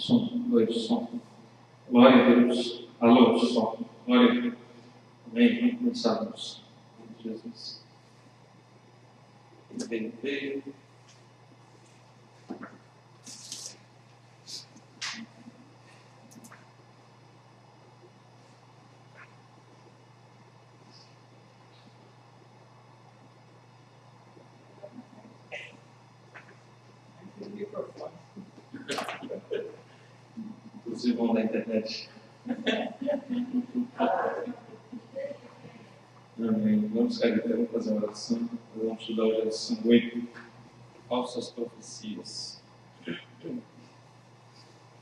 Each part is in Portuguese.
Som, dois, som. Glória a Deus. Alô, som. Glória a Deus. Amém. Vamos começarmos. Em Jesus. Bem veio. Os irmãos da internet. Amém. Vamos ficar de pé, vamos fazer uma oração. Vamos estudar hoje a lição 8. Falsas profecias.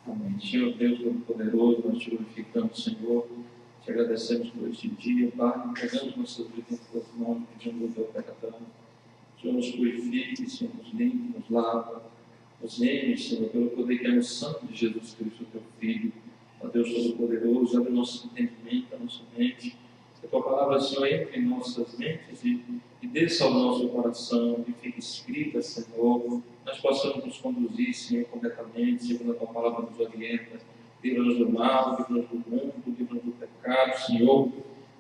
Amém. Senhor Deus Todo-Poderoso, nós te glorificamos, Senhor. Te agradecemos por este dia, Pai. Entregamos nossas vidas em tuas mãos, pedindo o teu perdão. Senhor, nos purifique, Senhor, nos limpe, nos lava. Nos lembre, Senhor, pelo poder que é no sangue de Jesus Cristo, teu Filho. Ó Deus Todo-Poderoso, abre o nosso entendimento, a nossa mente. Que a tua palavra, Senhor, entre em nossas mentes e desça ao nosso coração, que fique escrita, Senhor. Nós possamos nos conduzir, Senhor, completamente, segundo a tua palavra nos orienta. Livra-nos do mal, livra-nos do mundo, livra-nos do pecado, Senhor.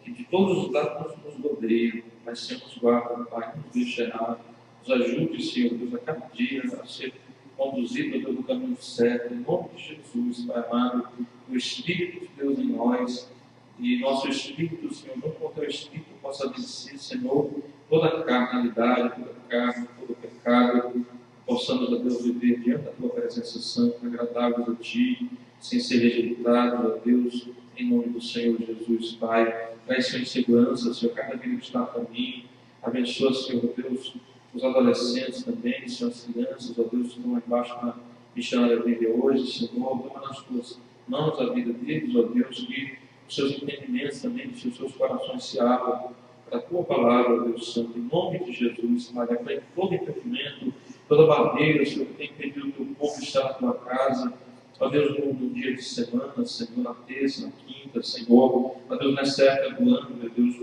Que de todos os lados nos godeiam, mas Senhor, nos guarda, Pai, nos deixe errar. Nos ajude, Senhor Deus, a cada dia a ser conduzido pelo caminho certo, em nome de Jesus, Pai amado, o Espírito de Deus em nós, e nosso Espírito, Senhor, junto com o teu Espírito, possa vencer, Senhor, toda a carnalidade, toda a carne, todo o pecado, possamos, ó Deus, viver diante da tua presença santa, agradáveis a ti, sem ser rejeitados, ó Deus, em nome do Senhor Jesus, Pai. Traz, Senhor, segurança, Senhor, cada vida que está a caminho, abençoa, Senhor Deus, os adolescentes também, Senhor, as crianças, ó Deus, que estão embaixo na missionária Bíblia hoje, Senhor, toma nas tuas mãos a vida deles, ó Deus, que os seus entendimentos também, que os seus corações se abram para a tua palavra, ó Deus Santo, em nome de Jesus, Pai, repreende todo impedimento, toda barreira, Senhor, que tem impedido o teu povo estar na tua casa, ó Deus, no dia de semana, Senhor, na terça, na quinta, Senhor, ó Deus, nessa época do ano, meu Deus,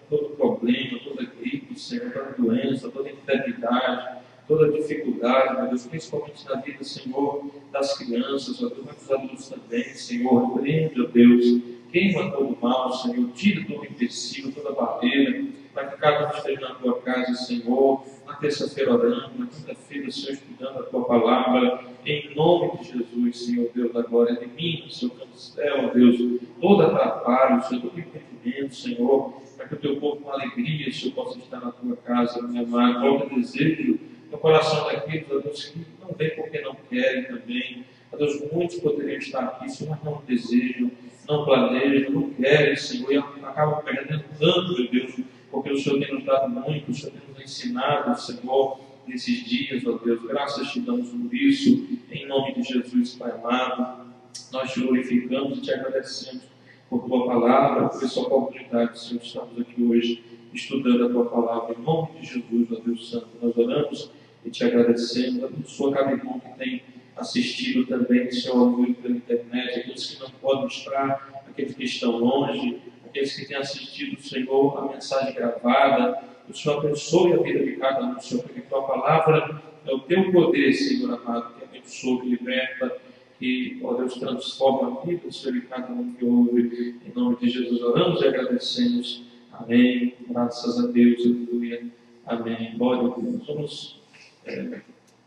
todo problema, toda gripe, Senhor, toda doença, toda enfermidade, toda dificuldade, meu Deus, principalmente na vida, Senhor, das crianças, ó Deus, mas dos adultos também, Senhor, repreende, ó Deus, queima todo o mal, Senhor, tira todo o empecilho, toda barreira, para que cada um esteja na tua casa, Senhor, na terça-feira orando, na quinta-feira, Senhor, estudando a tua palavra, em nome de Jesus, Senhor, Deus da glória, elimina, Senhor, do céu, ó Deus, todo atrapalho, Senhor, todo impedimento, Senhor, para que o teu povo com alegria, Senhor, possa estar na tua casa, meu amado, coloca desejo no coração daqueles, ó Deus, que não vêm porque não querem também, ó Deus, muitos poderiam estar aqui, Senhor, mas não desejam, não planejam, não querem, Senhor, e acabam perdendo tanto, meu Deus, porque o Senhor tem nos dado muito, o Senhor tem nos ensinado, Senhor, nesses dias, ó Deus, graças te damos por isso, em nome de Jesus, Pai amado, nós te glorificamos e te agradecemos por tua palavra, por essa oportunidade, Senhor, estamos aqui hoje estudando a tua palavra, em nome de Jesus, ó Deus Santo, nós oramos e te agradecemos, abençoa cada irmão que tem assistido também, Senhor, ao vivo pela internet, aqueles que não podem estar, aqueles que estão longe, aqueles que têm assistido, Senhor, a mensagem gravada, o Senhor abençoe a vida de cada um, Senhor, porque a tua palavra é o teu poder, Senhor amado, que abençoa, que liberta, que, ó Deus, transforma a vida, Senhor, de cada um que ouve. Em nome de Jesus oramos e agradecemos. Amém. Graças a Deus. Aleluia. Amém. Glória a Deus. Vamos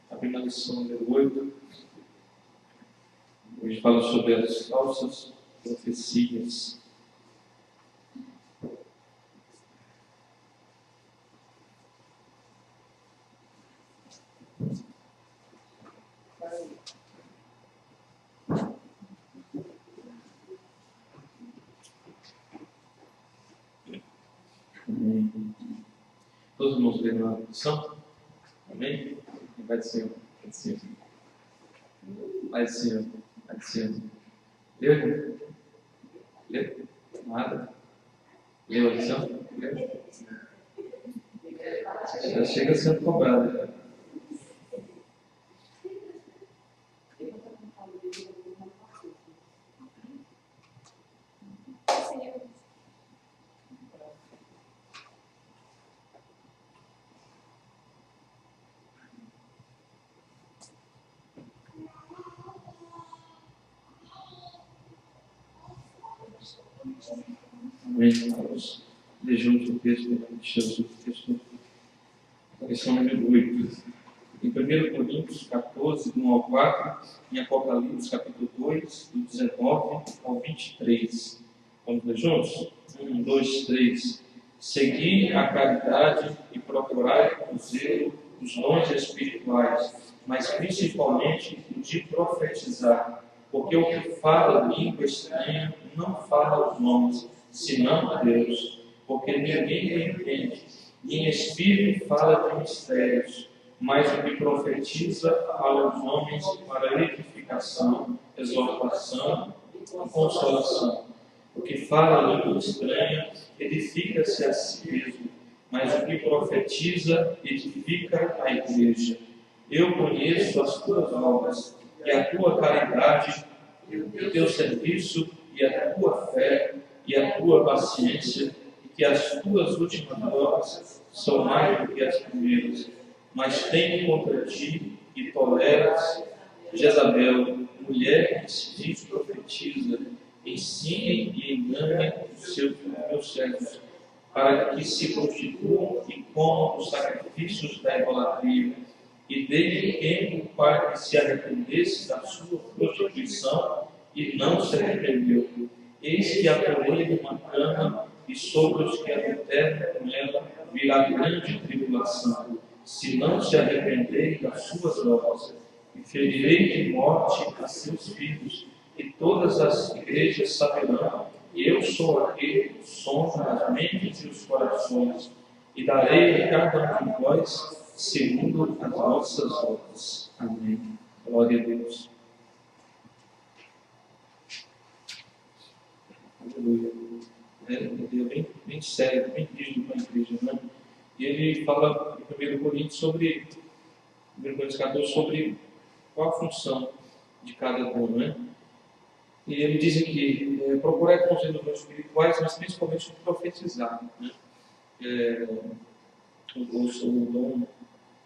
abrir a lição número 8. Hoje fala sobre as falsas profecias. Amém. Todos os irmãos leram a lição? Amém? Vai de cima. Vai de cima. Vai de cima. Vai de cima. Leu? Leu? Nada? Leu a lição? Leu? Já chega sendo cobrado. Amém. Vamos ler junto o texto de Jesus, o texto da lição número 8. Em 1 Coríntios 14, do 1 ao 4, em Apocalipse capítulo 2, do 19 ao 23. Vamos ler juntos? 1, 2, 3. Segui a caridade e procurai com zelo os dons espirituais, mas principalmente o de profetizar, porque o que fala língua estranha não fala aos homens, senão a Deus, porque ninguém o entende, e em espírito fala de mistérios, mas o que profetiza aos homens para edificação, exortação e consolação. O que fala língua estranha edifica-se a si mesmo, mas o que profetiza edifica a igreja. Eu conheço as tuas obras, e a tua caridade, e o teu serviço, e a tua fé, e a tua paciência, e que as tuas últimas obras são mais do que as primeiras. Mas tenho contra ti e toleras Jezabel, mulher que se diz profetiza, ensine e engane os meus servos, para que se prostituam e comam os sacrifícios da idolatria, e dei-lhe tempo para que se arrependesse da sua prostituição, e não se arrependeu. Eis que a porei numa cama, e sobre os que adulteram com ela virá grande tribulação, se não se arrependerem das suas obras. E ferirei de morte a seus filhos, e todas as igrejas saberão que eu sou aquele que sonda as mentes e os corações, e darei a cada um de vós segundo as vossas obras. Amém. Glória a Deus. Aleluia. É bem sério, bem rígido com a igreja, né? E ele fala em 1 Coríntios sobre, 1 Coríntios 14, sobre qual a função de cada dom, né? E ele diz aqui, procurar com os dons espirituais, mas principalmente profetizar, né?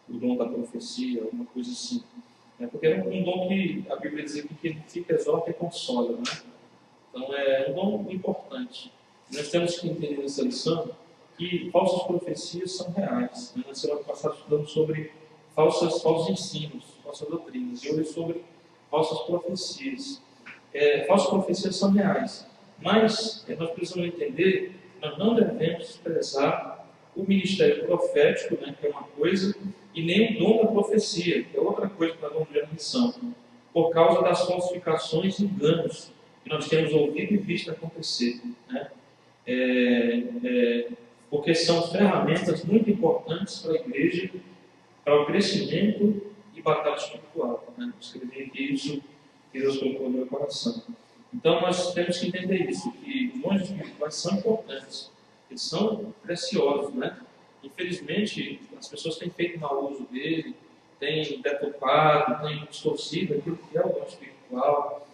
O dom da profecia, alguma coisa assim. Porque é um dom que a Bíblia diz aqui que ele fica, exorta e consola, né? Então é um dom importante. Nós temos que entender nessa lição que falsas profecias são reais. Na semana passada estudamos sobre falsos ensinos, falsas doutrinas, e hoje sobre falsas profecias. Falsas profecias são reais, mas nós precisamos entender que nós não devemos desprezar o ministério profético, né, que é uma coisa, e nem o dom da profecia, que é outra coisa que nós vamos ver na lição, por causa das falsificações e enganos que nós temos ouvido e visto acontecer, né? Porque são ferramentas muito importantes para a igreja, para o crescimento e batalha espiritual, né? Escrevi aqui isso que Deus colocou no meu coração. Então nós temos que entender isso, que os dons espirituais são importantes, eles são preciosos, né? Infelizmente, as pessoas têm feito mau uso dele, têm deturpado, têm distorcido aquilo que é o dom espiritual,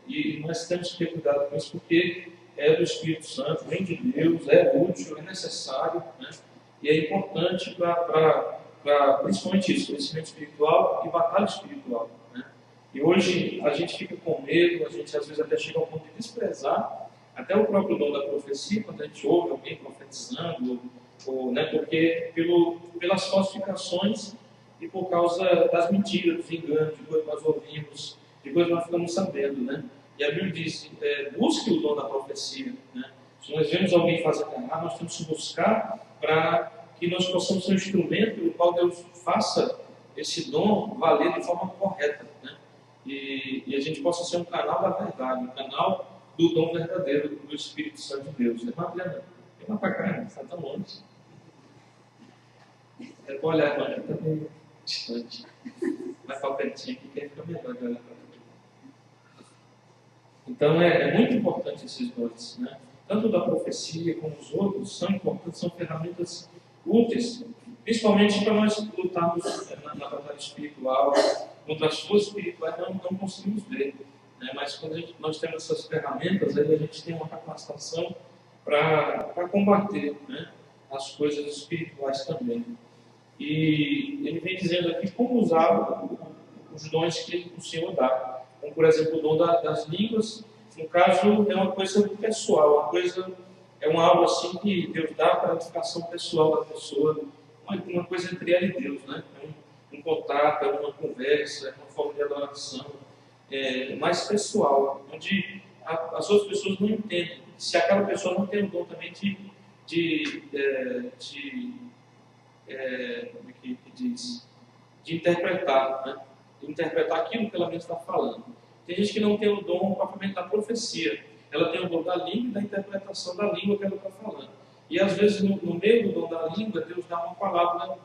e nós temos que ter cuidado com isso, porque é do Espírito Santo, vem de Deus, é útil, é necessário, né? E é importante para principalmente isso, crescimento espiritual e batalha espiritual, né? E hoje a gente fica com medo, a gente às vezes até chega ao ponto de desprezar até o próprio dom da profecia, quando a gente ouve alguém profetizando, né, porque pelas falsificações e por causa das mentiras, dos enganos, de coisas que nós ouvimos, de coisas que nós ficamos sabendo, né? E a Bíblia diz, busque o dom da profecia, né? Se nós vemos alguém fazer errado, nós temos que buscar para que nós possamos ser um instrumento pelo qual Deus faça esse dom valer de forma correta, né? E a gente possa ser um canal da verdade, um canal do dom verdadeiro do Espírito Santo de Deus. Irmã Adriana, vem lá para cá, não está tão longe. É bom olhar, irmã, está meio distante. Vai para pertinho aqui, que aí fica melhor de olhar para cá. Então é muito importante esses dons, né? Tanto da profecia como os outros são importantes, são ferramentas úteis, principalmente para nós lutarmos na batalha espiritual, contra as forças espirituais não conseguimos ver, né? Mas quando nós temos essas ferramentas, aí a gente tem uma capacitação para combater, né, as coisas espirituais também. E ele vem dizendo aqui como usar os dons que o Senhor dá. Como, por exemplo, o dom das línguas No caso, é uma coisa pessoal, é uma algo assim que Deus dá para a edificação pessoal da pessoa, uma coisa entre ela e Deus, né? Um contato, é uma conversa, é uma forma de adoração, mais pessoal, onde as outras pessoas não entendem. Se aquela pessoa não tem o dom também como é que diz? De interpretar, né? De interpretar aquilo que ela mesma está falando. Tem gente que não tem o dom propriamente da profecia, ela tem o dom da língua e da interpretação da língua que ela está falando. E às vezes, no meio do dom da língua, Deus dá uma palavra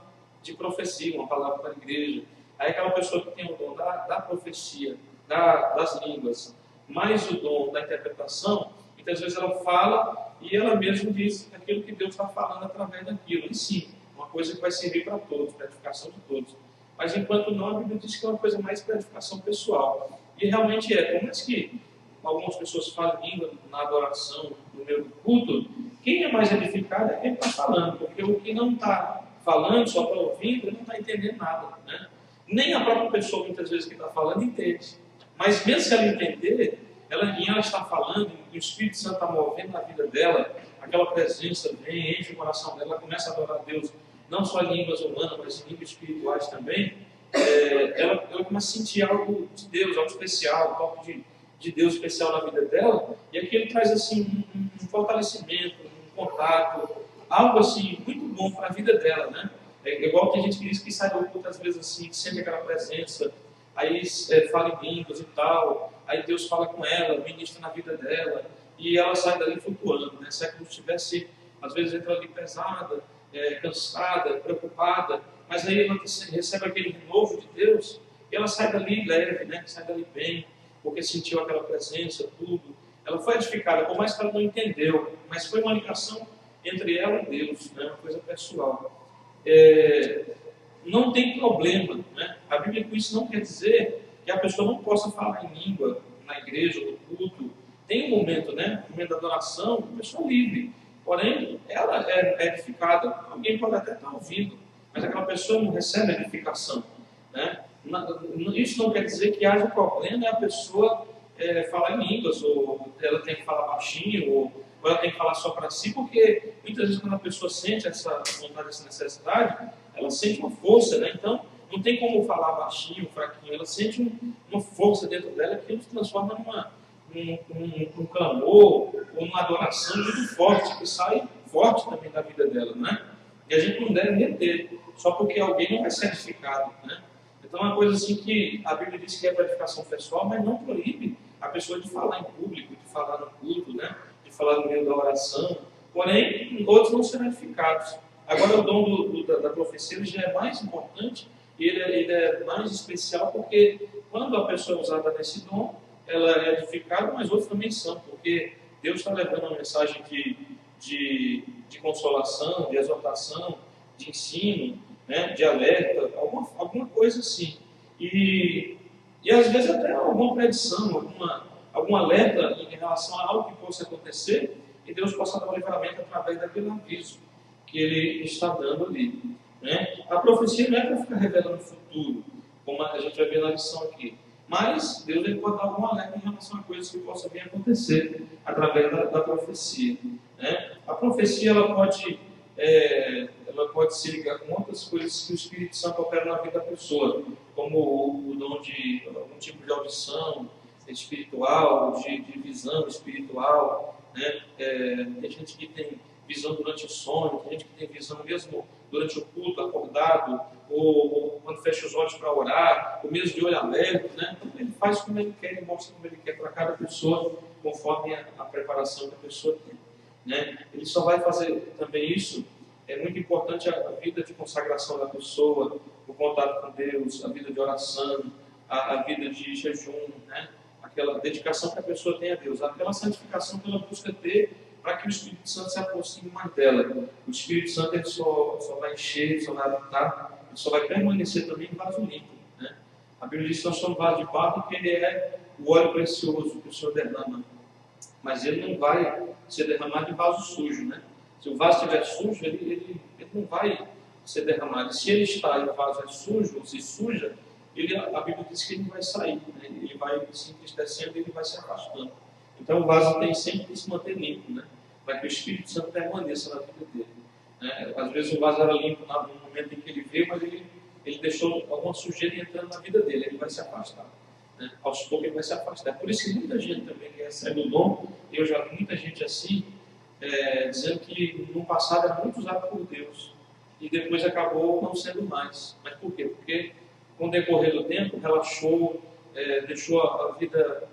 de profecia, uma palavra para a igreja. Aí aquela pessoa que tem o dom da profecia, das línguas, mais o dom da interpretação, muitas vezes ela fala e ela mesma diz aquilo que Deus está falando através daquilo. E sim, uma coisa que vai servir para todos, para a edificação de todos. Mas enquanto não, a Bíblia diz que é uma coisa mais para a edificação pessoal. E realmente é, por mais que algumas pessoas falam língua na adoração, no meio do culto, quem é mais edificado é quem está falando, porque o que não está falando, só está ouvindo, ele não está entendendo nada, né? Nem a própria pessoa, muitas vezes, que está falando, entende. Mas mesmo se ela entender, ela está falando, e o Espírito Santo está movendo na vida dela, aquela presença vem, enche o coração dela, ela começa a adorar a Deus, não só em línguas humanas, mas em línguas espirituais também. Ela começa a sentir algo de Deus, algo especial, um toque de Deus especial na vida dela, e aquilo traz assim um fortalecimento, um contato, algo assim muito bom para a vida dela, né? É igual tem gente que diz que sai do culto às vezes assim, sente aquela presença, aí fala em línguas e tal, aí Deus fala com ela, ministra na vida dela, e ela sai dali flutuando, né? Se é como se estivesse, às vezes entra ali pesada, cansada, preocupada, mas aí ela recebe aquele renovo de Deus, e ela sai dali leve, né? Sai dali bem, porque sentiu aquela presença, tudo. Ela foi edificada, por mais que ela não entendeu, mas foi uma ligação entre ela e Deus, né? Uma coisa pessoal. Não tem problema, né? A Bíblia com isso não quer dizer que a pessoa não possa falar em língua na igreja, no culto. Tem um momento, né? Um momento da adoração, a pessoa livre. Porém, ela é edificada. Alguém pode até estar ouvindo, mas aquela pessoa não recebe edificação, né? Isso não quer dizer que haja problema a pessoa falar em línguas, ou ela tem que falar baixinho, ou ela tem que falar só para si, porque muitas vezes quando a pessoa sente essa vontade, essa necessidade, ela sente uma força, né? Então, não tem como falar baixinho, fraquinho, ela sente uma força dentro dela que se transforma num clamor, ou numa adoração muito forte, que sai forte também da vida dela, né? E a gente não deve reter, só porque alguém não vai ser edificado, né? Então é uma coisa assim que a Bíblia diz que é para edificação pessoal, mas não proíbe a pessoa de falar em público, de falar no culto, né? De falar no meio da oração, porém outros não serão edificados. Agora o dom da profecia ele já é mais importante, ele é mais especial, porque quando a pessoa é usada nesse dom, ela é edificada, mas outros também são, porque Deus está levando uma mensagem de consolação, de exortação, de ensino, né, de alerta, alguma coisa assim. E às vezes até alguma predição, algum alerta em relação a algo que possa acontecer, e Deus possa dar um livramento através daquele aviso que Ele está dando ali, né? A profecia não é para ficar revelando o futuro, como a gente vai ver na lição aqui, mas Deus ele pode dar algum alerta em relação a coisas que possam vir a acontecer através da profecia, né? A profecia ela pode se ligar com outras coisas que o Espírito Santo opera na vida da pessoa, como o dom de algum tipo de audição espiritual, de visão espiritual, né? Tem gente que tem visão durante o sono, tem gente que tem visão mesmo durante o culto, acordado, ou quando fecha os olhos para orar, ou mesmo de olho aberto, né? Então, ele faz como ele quer, ele mostra como ele quer para cada pessoa, conforme a preparação que a pessoa tem, né? Ele só vai fazer também isso. É muito importante a vida de consagração da pessoa, o contato com Deus, a vida de oração, a vida de jejum, né? Aquela dedicação que a pessoa tem a Deus, aquela santificação que ela busca ter para que o Espírito Santo se aproxime mais dela. O Espírito Santo ele só vai encher, só vai habitar, ele só vai permanecer também em vaso limpo, né? A Bíblia diz que nós somos vaso de barro, que ele é o óleo precioso que o Senhor derrama, mas ele não vai ser derramado em vaso sujo, né? Se o vaso estiver sujo, ele não vai ser derramado. Se ele está em vaso sujo, ou se suja, a Bíblia diz que ele vai sair, né? Ele vai se entristecendo e ele vai se afastando. Então o vaso tem sempre que se manter limpo, né? Para que o Espírito Santo permaneça na vida dele. Né? Às vezes o vaso era limpo no momento em que ele veio, mas ele deixou alguma sujeira entrando na vida dele, ele vai se afastar. Né? Aos poucos ele vai se afastar. Por isso que muita gente também que recebe o dom, eu já vi muita gente assim, dizendo que no passado era muito usado por Deus e depois acabou não sendo mais. Mas por quê? Porque com o decorrer do tempo relaxou, deixou a vida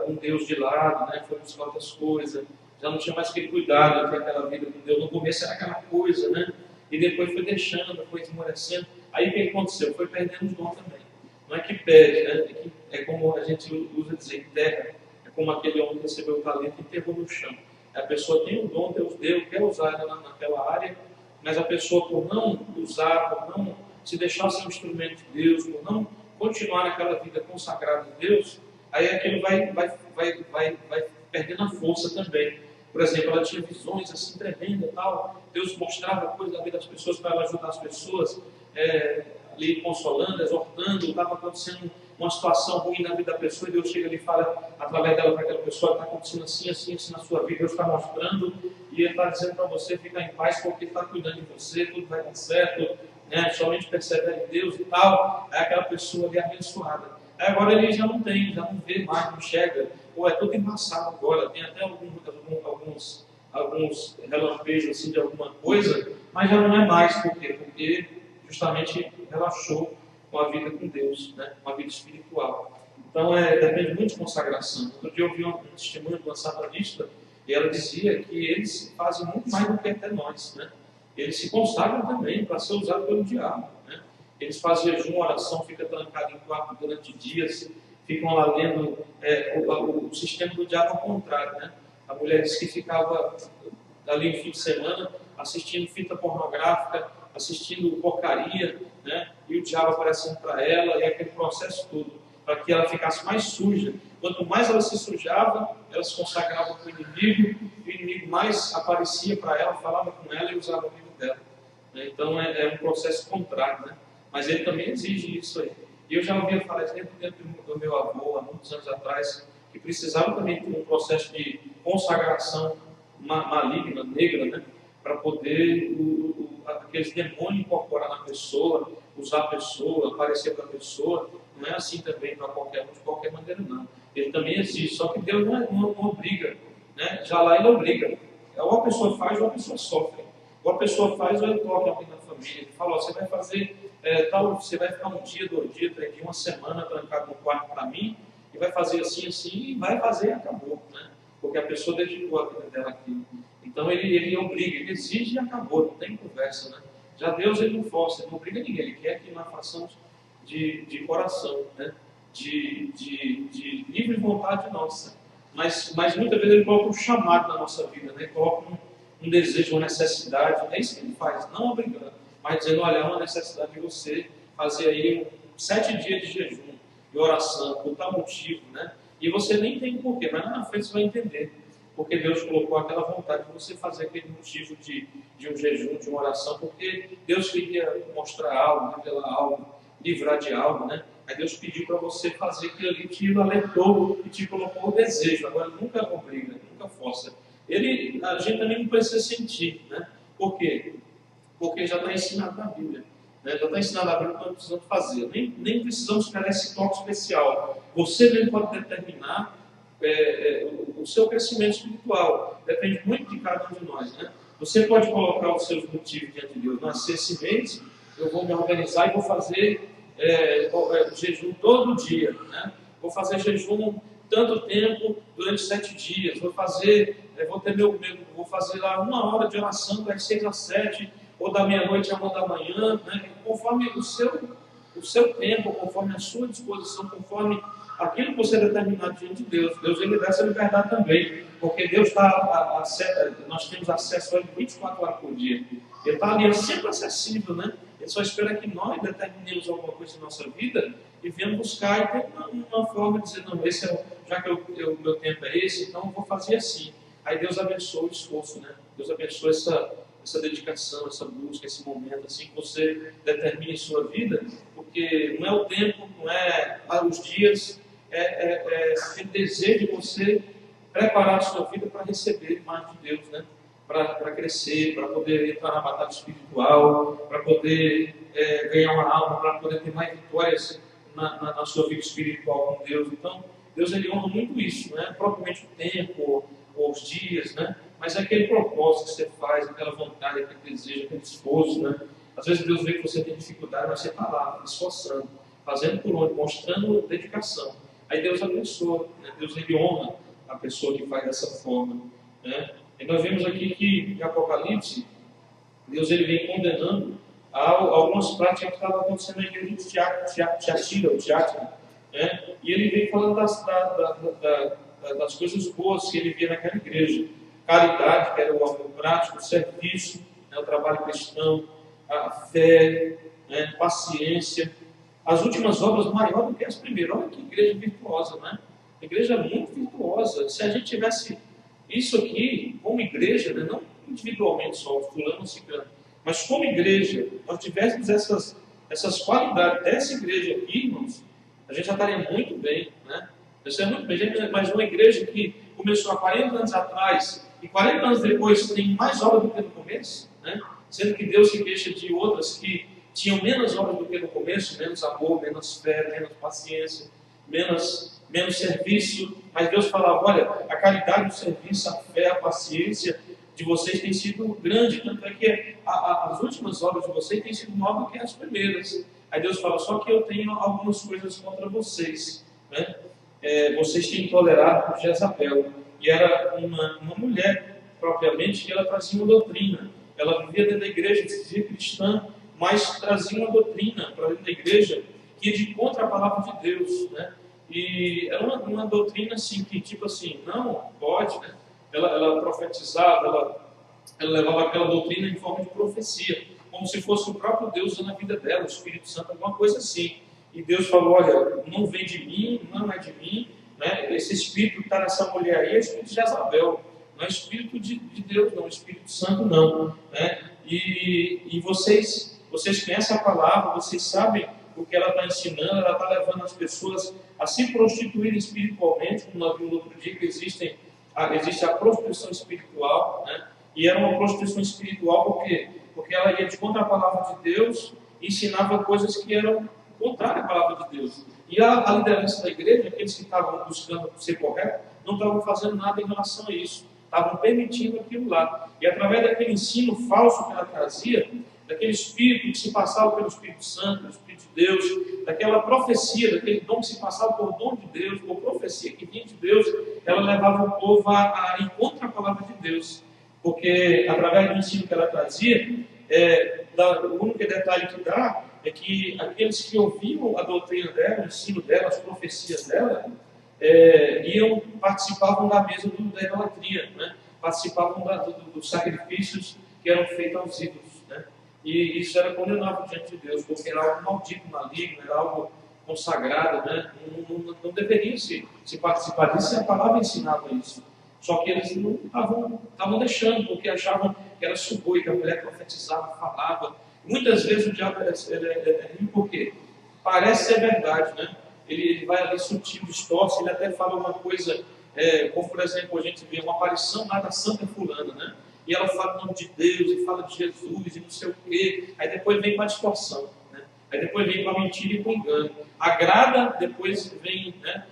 com Deus de lado, né? Foi buscar outras coisas, já não tinha mais aquele cuidado de ter aquela vida com Deus. No começo era aquela coisa, né? E depois foi deixando, foi esmorecendo. Aí o que aconteceu? Foi perdendo os dons também. Não é que perde, né? É como a gente usa dizer, enterra. É como aquele homem que recebeu o talento e enterrou no chão. A pessoa tem o dom, Deus deu, quer usar ela naquela área, mas a pessoa, por não usar, por não se deixar ser um instrumento de Deus, por não continuar naquela vida consagrada a Deus, aí aquilo vai perdendo a força também. Por exemplo, ela tinha visões assim tremendas e tal, Deus mostrava coisas da vida das pessoas para ela ajudar as pessoas, ali consolando, exortando, estava acontecendo uma situação ruim na vida da pessoa e Deus chega ali e fala através dela para aquela pessoa, está acontecendo assim, assim, assim na sua vida, Deus está mostrando e Ele está dizendo para você ficar em paz porque Ele está cuidando de você, tudo vai dar certo, né? Somente persevera em Deus e tal. Aí aquela pessoa ali abençoada. Aí agora ele já não tem, já não vê mais, não chega, ou é tudo embaçado agora, tem até alguns relampejos assim de alguma coisa, mas já não é mais, por quê? Porque justamente relaxou com a vida com Deus, né? Com a vida espiritual. Então depende muito de consagração. Outro dia eu vi um testemunho de uma satanista e ela dizia que eles fazem muito mais do que até nós, né? Eles se consagram também para ser usados pelo diabo, né? Eles fazem jejum, oração, ficam trancados em quarto durante dias, ficam lá lendo o sistema do diabo ao contrário, né? A mulher disse que ficava ali no fim de semana assistindo fita pornográfica, assistindo porcaria, né? E o diabo aparecendo para ela, e aquele processo todo, para que ela ficasse mais suja. Quanto mais ela se sujava, ela se consagrava para o inimigo mais aparecia para ela, falava com ela e usava a vida dela. Então é um processo contrário, né? Mas ele também exige isso aí. E eu já ouvia falar dentro do meu avô, há muitos anos atrás, que precisava também ter um processo de consagração maligna, negra, né? Para poder aqueles demônios incorporar na pessoa, usar a pessoa, aparecer para a pessoa. Não é assim também para qualquer um, de qualquer maneira, não. Ele também existe, só que Deus não obriga, né? Já lá ele obriga. Ou a pessoa faz ou a pessoa sofre. Ou a pessoa faz ou ele toca alguém na família. Ele fala, você vai fazer você vai ficar um dia, 2 dias, 3 dias, uma semana trancado no quarto para mim, e vai fazer assim, assim, e vai fazer e acabou, né? Porque a pessoa dedicou a vida dela aqui. Então ele obriga, ele exige e acabou, não tem conversa, né? Já Deus ele não força, ele não obriga ninguém, ele quer que nós façamos de coração, né? De livre vontade nossa. Mas muitas vezes ele coloca um chamado na nossa vida, né? Ele coloca um desejo, uma necessidade. É isso que ele faz, não obrigando, mas dizendo, olha, é uma necessidade de você fazer aí 7 dias de jejum, de oração, por tal motivo, né? E você nem tem porquê, mas lá na frente você vai entender. Porque Deus colocou aquela vontade de você fazer aquele motivo de um jejum, de uma oração, porque Deus queria mostrar algo, revelar algo, livrar de algo, né? Aí Deus pediu para você fazer aquilo ali, te alertou e te colocou o desejo. Agora, nunca obriga, nunca força. A gente também não precisa sentir, né? Por quê? Porque já está ensinado na Bíblia. Né? Já está ensinado na Bíblia o que nós precisamos fazer. Nem precisamos criar esse toque especial. Você mesmo pode determinar o seu crescimento espiritual. Depende muito de cada um de nós, né? Você pode colocar os seus motivos diante de Deus. Nascer esse mês, eu vou me organizar e vou fazer jejum todo dia, né? Vou fazer jejum tanto tempo durante 7 dias. Vou fazer lá 1 hora de oração das 6 às 7, ou da meia-noite à 1 da manhã, né? Conforme o seu tempo, conforme a sua disposição, conforme aquilo que você determinar diante de Deus. Deus ele dá essa liberdade também, porque Deus nós temos acesso a Ele 24 horas por dia. Ele está ali, sempre acessível, né? Ele só espera que nós determinemos alguma coisa na nossa vida e venhamos buscar e ter uma forma de dizer, não, já que o meu tempo é esse, então eu vou fazer assim. Aí Deus abençoa o esforço, né? Deus abençoa essa dedicação, essa busca, esse momento, assim, que você determina em sua vida, porque não é o tempo, não é os dias, aquele desejo de você preparar a sua vida para receber mais de Deus, né? Para crescer, para poder entrar na batalha espiritual, para poder ganhar uma alma, para poder ter mais vitórias na sua vida espiritual com Deus. Então, Deus ele honra muito isso, né? Propriamente o tempo, ou os dias, né? Mas é aquele propósito que você faz, aquela vontade, aquele desejo, aquele esforço, né? Às vezes Deus vê que você tem dificuldade, mas você está lá, esforçando, fazendo por onde, mostrando dedicação. Aí Deus abençoa, né? Deus ele honra a pessoa que faz dessa forma, né? E nós vemos aqui que em Apocalipse, Deus ele vem condenando algumas práticas que estavam acontecendo na igreja de Tiatira, né? E ele vem falando das coisas boas que ele via naquela igreja. Caridade, que era o amor prático, o serviço, né? O trabalho cristão, a fé, né? Paciência. As últimas obras maiores do que as primeiras. Olha que igreja virtuosa, né? A igreja é muito virtuosa. Se a gente tivesse isso aqui como igreja, né? Não individualmente só, fulano ou ciclano, mas como igreja, nós tivéssemos essas qualidades dessa igreja aqui, irmãos, a gente já estaria muito bem, né? Isso é muito bem. Mas uma igreja que começou há 40 anos atrás e 40 anos depois tem mais obra do que no começo, né? Sendo que Deus se queixa de outras que tinham menos obra do que no começo, menos amor, menos fé, menos paciência, menos serviço, mas Deus falava, olha, a caridade, o serviço, a fé, a paciência de vocês tem sido grande, tanto é que as últimas obras de vocês têm sido maior do que as primeiras. Aí Deus fala, só que eu tenho algumas coisas contra vocês, né? Vocês têm tolerado Jezabel, e era uma mulher propriamente, que ela trazia uma doutrina, ela vivia dentro da igreja, se dizia cristã, mas trazia uma doutrina para dentro da igreja que ia de contra a palavra de Deus, né? E era uma doutrina assim, que tipo assim, não pode, né? Ela profetizava, ela levava aquela doutrina em forma de profecia, como se fosse o próprio Deus usando a vida dela, o Espírito Santo, alguma coisa assim. E Deus falou, olha, não vem de mim, não é de mim, né? Esse Espírito que está nessa mulher aí é o Espírito de Jezabel, não é Espírito de Deus, não, Espírito Santo não, né? E vocês conhecem a palavra, vocês sabem o que ela está ensinando, ela está levando as pessoas a se prostituírem espiritualmente, como nós vimos no outro dia, que existe a prostituição espiritual, né? E era uma prostituição espiritual porque ela ia de contra a palavra de Deus e ensinava coisas que eram contrárias à palavra de Deus. E a liderança da igreja, aqueles que estavam buscando ser corretos, não estavam fazendo nada em relação a isso, estavam permitindo aquilo lá. E através daquele ensino falso que ela trazia, daquele espírito que se passava pelo Espírito Santo, pelo Espírito de Deus, daquela profecia, daquele dom que se passava por dom de Deus, por profecia que vinha de Deus, ela levava o povo a ir contra a palavra de Deus. Porque através do ensino que ela trazia, o único detalhe que dá é que aqueles que ouviam a doutrina dela, o ensino dela, as profecias dela, participavam da mesa da idolatria, né? Participavam dos sacrifícios que eram feitos aos ídolos, né? E isso era condenável diante de Deus, porque era algo maldito, maligno, era algo consagrado, né? Não deveria se participar disso, e a palavra ensinava isso. Só que eles não estavam deixando, porque achavam que era suboi, que a mulher profetizava, falava. Muitas vezes o diabo é ruim, porque parece ser verdade, né? Ele vai ali sutil, distorce, ele até fala uma coisa, como por exemplo, a gente vê uma aparição lá da Santa Fulana, né? E ela fala o nome de Deus, e fala de Jesus, e não sei o quê. Aí depois vem com a distorção, né? Aí depois vem com a mentira e com o engano. Agrada, depois vem, né,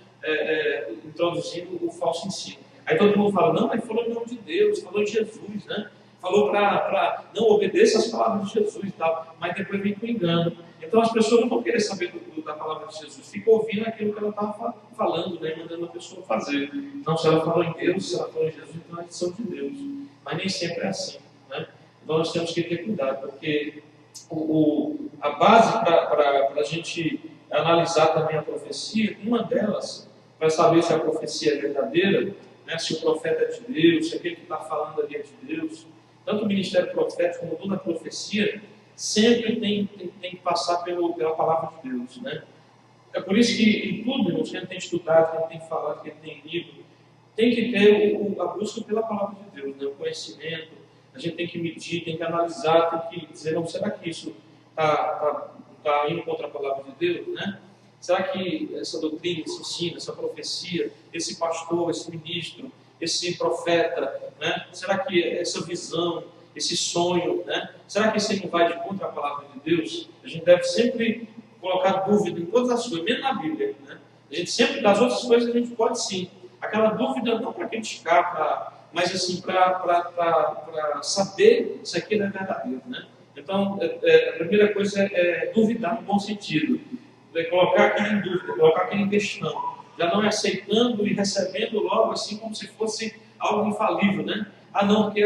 introduzindo o falso ensino. Aí todo mundo fala, não, mas falou em nome de Deus, falou de Jesus, né? Falou para não obedecer as palavras de Jesus e tal, mas depois vem com engano. Então as pessoas não vão querer saber da palavra de Jesus, ficam ouvindo aquilo que ela estava falando, né? Mandando a pessoa fazer. Então, se ela falou em Deus, se ela falou em Jesus, então eles são de Deus. Mas nem sempre é assim, né? Então nós temos que ter cuidado, porque a base para a gente analisar também a profecia, uma delas, para saber se a profecia é verdadeira, né, se o profeta é de Deus, se aquele que está falando ali é de Deus, tanto o ministério profético como toda a profecia, sempre tem que passar pela palavra de Deus, né? É por isso que em tudo, irmãos, que a gente tem estudado, que a gente tem falado, que a gente tem lido, tem que ter a busca pela palavra de Deus, né? O conhecimento, a gente tem que medir, tem que analisar, tem que dizer, não, será que isso está indo contra a palavra de Deus, né? Será que essa doutrina, esse ensino, essa profecia, esse pastor, esse ministro, esse profeta, né? Será que essa visão, esse sonho, né? Será que isso aí não vai de contra a palavra de Deus? A gente deve sempre colocar dúvida em todas as coisas, mesmo na Bíblia, né? A gente sempre, das outras coisas, a gente pode sim. Aquela dúvida não para criticar, mas assim, para saber se aquilo é verdadeiro, né? Então, a primeira coisa é duvidar no bom sentido. É colocar aquilo em dúvida, colocar aquilo em questão. Já não é aceitando e recebendo logo assim como se fosse algo infalível, né? Ah não, porque,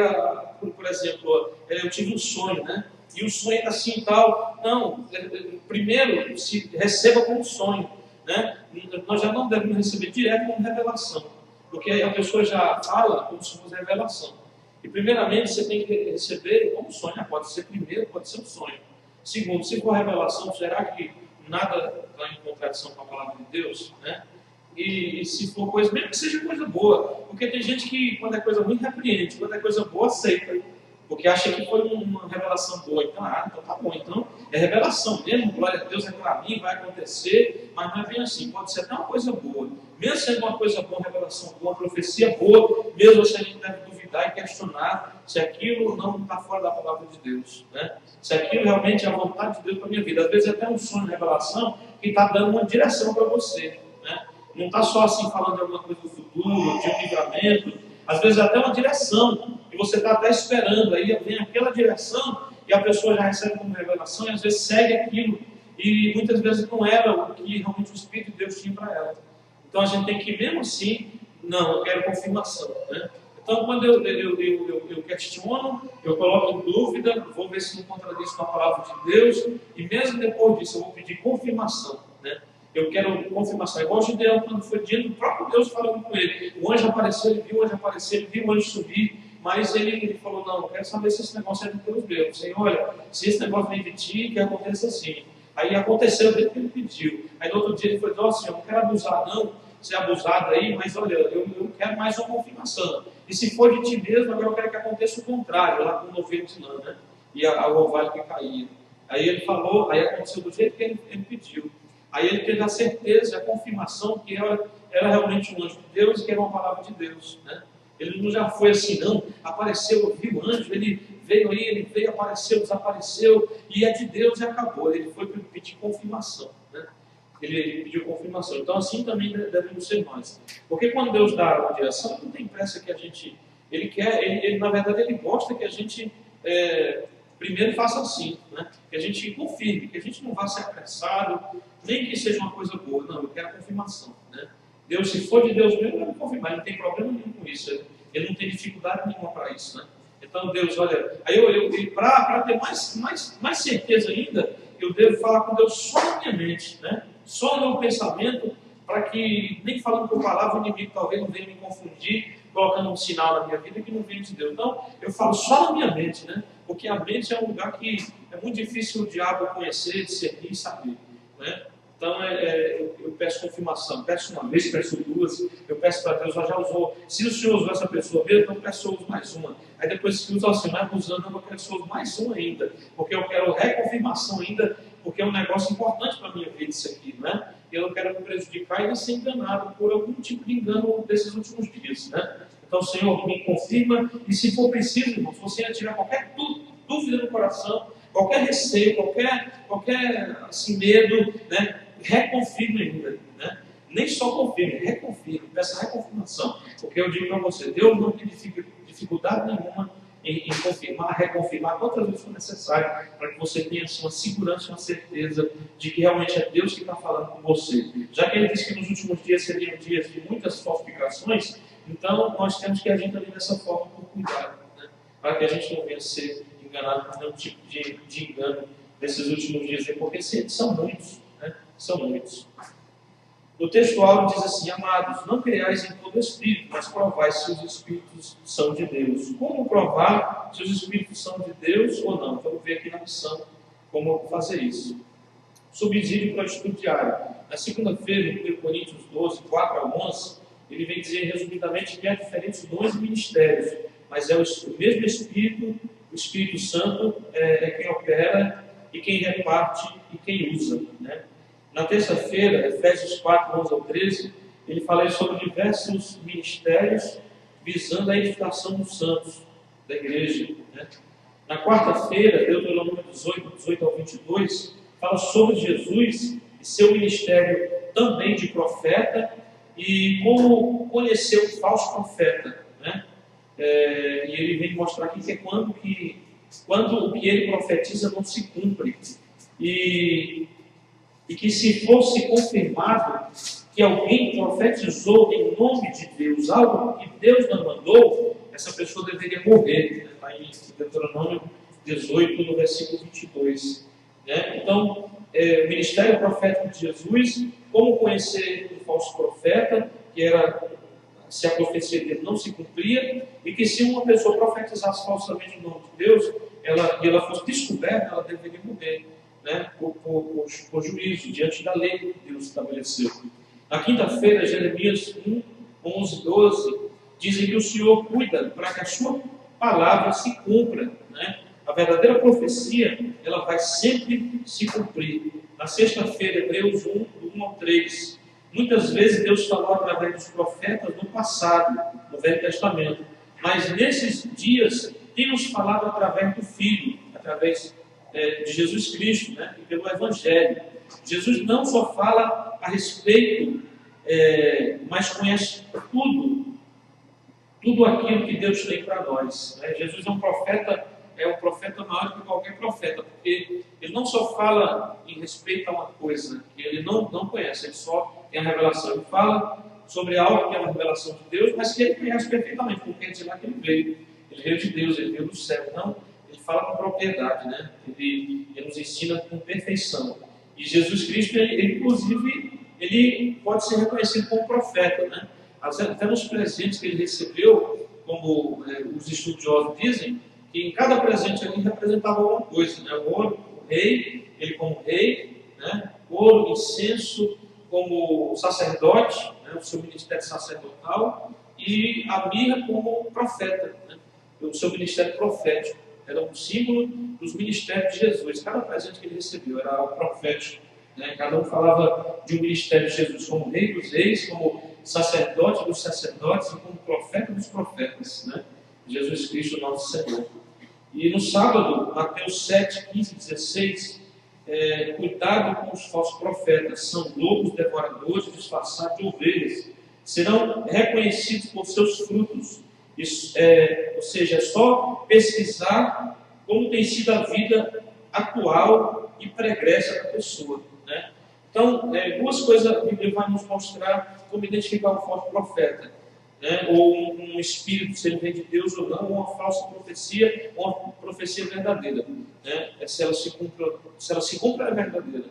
por exemplo, eu tive um sonho, né? E o sonho era assim e tal. Não, primeiro se receba como sonho, né? Nós já não devemos receber direto como revelação, porque a pessoa já fala como se fosse revelação. E primeiramente você tem que receber como sonho. Pode ser primeiro, pode ser um sonho. Segundo, se for revelação, será que nada está em contradição com a palavra de Deus, né? E se for coisa, mesmo que seja coisa boa, porque tem gente que quando é coisa ruim repreende, quando é coisa boa aceita, porque acha que foi uma revelação boa. Então, então tá bom, então é revelação mesmo, glória a Deus, é para mim, vai acontecer, mas não é bem assim, pode ser até uma coisa boa, mesmo sendo uma coisa boa, uma revelação boa, uma profecia boa, mesmo assim a gente deve duvidar e questionar se aquilo não está fora da palavra de Deus, né? Se aquilo realmente é a vontade de Deus para a minha vida. Às vezes é até um sonho, uma revelação que está dando uma direção para você, né? Não está só assim falando de alguma coisa do futuro, de um livramento, às vezes até uma direção, e você está até esperando, aí vem aquela direção, e a pessoa já recebe como revelação, e às vezes segue aquilo, e muitas vezes não era o que realmente o Espírito de Deus tinha para ela. Então a gente tem que, mesmo assim, não, eu quero confirmação, né? Então quando eu questiono, eu coloco em dúvida, vou ver se não contradiz com a palavra de Deus, e mesmo depois disso eu vou pedir confirmação, né? Eu quero confirmação. Igual o Gideão, quando foi dia do próprio Deus falando com ele. O anjo apareceu, ele viu o anjo aparecer, ele viu o anjo subir, mas ele falou, não, eu quero saber se esse negócio é de Deus mesmo. Senhor, olha, se esse negócio vem de ti, que aconteça assim. Aí aconteceu dentro que ele pediu. Aí no outro dia ele falou, ó Senhor, não quero abusar não, ser abusado aí, mas olha, eu quero mais uma confirmação. E se for de ti mesmo, agora eu quero que aconteça o contrário, lá com o novelo de lã, né? E o orvalho que caía. Aí ele falou, aí aconteceu do jeito que ele pediu. Aí ele teve a certeza, a confirmação que era realmente um anjo de Deus e que era uma palavra de Deus, né? Ele não já foi assim, não, apareceu, viu o anjo, ele veio, apareceu, desapareceu, e é de Deus e acabou. Ele foi pedir confirmação, né? Ele pediu confirmação. Então assim também devemos ser nós. Porque quando Deus dá uma direção, não tem pressa que a gente... Ele na verdade, ele gosta que a gente... primeiro faça assim, né? Que a gente confirme, que a gente não vá ser apressado, nem que seja uma coisa boa. Não, eu quero a confirmação, né? Deus, se for de Deus mesmo, eu vou confirmar. Ele não tem problema nenhum com isso. Ele não tem dificuldade nenhuma para isso, né? Então Deus, olha, aí para ter mais certeza ainda, eu devo falar com Deus só na minha mente, né? Só no meu pensamento, para que, nem falando por palavra, o inimigo talvez não venha me confundir, colocando um sinal na minha vida que não vem de Deus. Então, eu falo só na minha mente, né? Porque a mente é um lugar que é muito difícil o diabo conhecer, discernir e saber, né? Então, eu peço confirmação, peço uma vez, peço duas, eu peço para Deus, já usou, se o Senhor usou essa pessoa mesmo, então eu peço uso mais uma. Aí depois, se usa assim, vai usando, eu peço uso mais uma ainda, porque eu quero reconfirmação ainda, porque é um negócio importante para a minha vida isso aqui, né? E eu não quero me prejudicar e nem ser enganado por algum tipo de engano desses últimos dias, né? Então, Senhor, me confirma, e se for preciso, irmão, se você tirar qualquer dúvida no coração, qualquer receio, qualquer assim, medo, né? Reconfirme ainda, né? Nem só confirme, reconfirme, peça reconfirmação, porque eu digo para você, Deus não tem dificuldade nenhuma em confirmar, reconfirmar quantas vezes for necessário, para que você tenha assim, uma segurança, uma certeza de que realmente é Deus que está falando com você. Já que ele disse que nos últimos dias seriam dias de muitas falsificações, então nós temos que agir também dessa forma com cuidado, né? Para que a gente não venha ser enganado por nenhum tipo de engano nesses últimos dias, porque são muitos, né? São muitos. No texto áureo diz assim, amados, não creiais em todo espírito, mas provai se os espíritos são de Deus. Como provar se os espíritos são de Deus ou não? Vamos ver aqui na missão como fazer isso. Subsídio para o estudo diário. Na segunda-feira, em 1 Coríntios 12, 4 a 11, ele vem dizer resumidamente que há diferentes dons e ministérios, mas é o mesmo Espírito, o Espírito Santo é quem opera e quem reparte e quem usa, né? Na terça-feira, Efésios 4, 11 ao 13, ele fala sobre diversos ministérios visando a edificação dos santos, da igreja, né? Na quarta-feira, Deuteronômio 18 ao 22, fala sobre Jesus e seu ministério também de profeta e como conhecer o falso profeta, né? E ele vem mostrar aqui que é quando o que ele profetiza não se cumpre. E que se fosse confirmado que alguém profetizou em nome de Deus algo que Deus não mandou, essa pessoa deveria morrer, né? Está em Deuteronômio 18, no versículo 22. Né? Então, o ministério profético de Jesus, como conhecer um falso profeta, que era se a profecia dele não se cumpria, e que se uma pessoa profetizasse falsamente em nome de Deus, e ela fosse descoberta, ela deveria morrer, né? por juízo, diante da lei que Deus estabeleceu. Na quinta-feira, Jeremias 1, 11, 12, dizem que o Senhor cuida para que a sua palavra se cumpra, né? A verdadeira profecia, ela vai sempre se cumprir. Na sexta-feira, Hebreus 1, do 1 ao 3, muitas vezes Deus falou através dos profetas no passado, no Velho Testamento, mas nesses dias tem nos falado através do Filho, através de Jesus Cristo, né? E pelo Evangelho. Jesus não só fala a respeito, mas conhece tudo aquilo que Deus tem para nós, né? Jesus é um profeta maior que qualquer profeta, porque ele não só fala em respeito a uma coisa que ele não conhece, ele só tem a revelação. Ele fala sobre algo que é uma revelação de Deus, mas que ele conhece perfeitamente, porque quer dizer lá que ele veio de Deus, ele veio do céu. Então, ele fala com propriedade, né? Ele nos ensina com perfeição. E Jesus Cristo, inclusive, ele pode ser reconhecido como profeta, né? Até nos presentes que ele recebeu, como os estudiosos dizem, que em cada presente ali representava alguma coisa, né? O ouro, o rei, ele como rei, né? O ouro, incenso, como sacerdote, né? O seu ministério sacerdotal, e a mirra como profeta, né? O seu ministério profético. Era um símbolo dos ministérios de Jesus. Cada presente que ele recebeu era algo profético, né? Cada um falava de um ministério de Jesus como rei dos reis, como sacerdote dos sacerdotes e como profeta dos profetas, né? Jesus Cristo, nosso Senhor. E no sábado, Mateus 7, 15 e 16, cuidado com os falsos profetas, são lobos devoradores disfarçados de ovelhas, serão reconhecidos por seus frutos. Isso, ou seja, é só pesquisar como tem sido a vida atual e pregressa da pessoa, né? Então, duas coisas a Bíblia vai nos mostrar como identificar um falso profeta, né? Ou um espírito, se ele vem de Deus ou não, ou uma falsa profecia, ou uma profecia verdadeira, né? Se ela se cumpre, é verdadeira.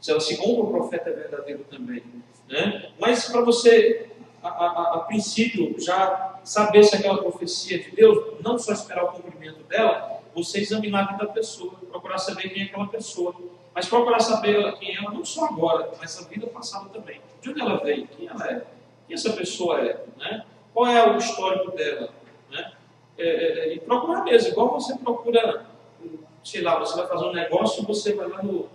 Se ela se cumpre, o profeta é verdadeiro também, né? Mas para você, a princípio, já saber se aquela profecia é de Deus, não só esperar o cumprimento dela, você examinar a vida da pessoa, procurar saber quem é aquela pessoa, mas procurar saber quem é ela, não só agora, mas a vida passada também. De onde ela veio, quem ela é, quem essa pessoa é, né? Qual é o histórico dela, né? E procurar mesmo, igual você procura, sei lá, você vai fazer um negócio, você vai lá no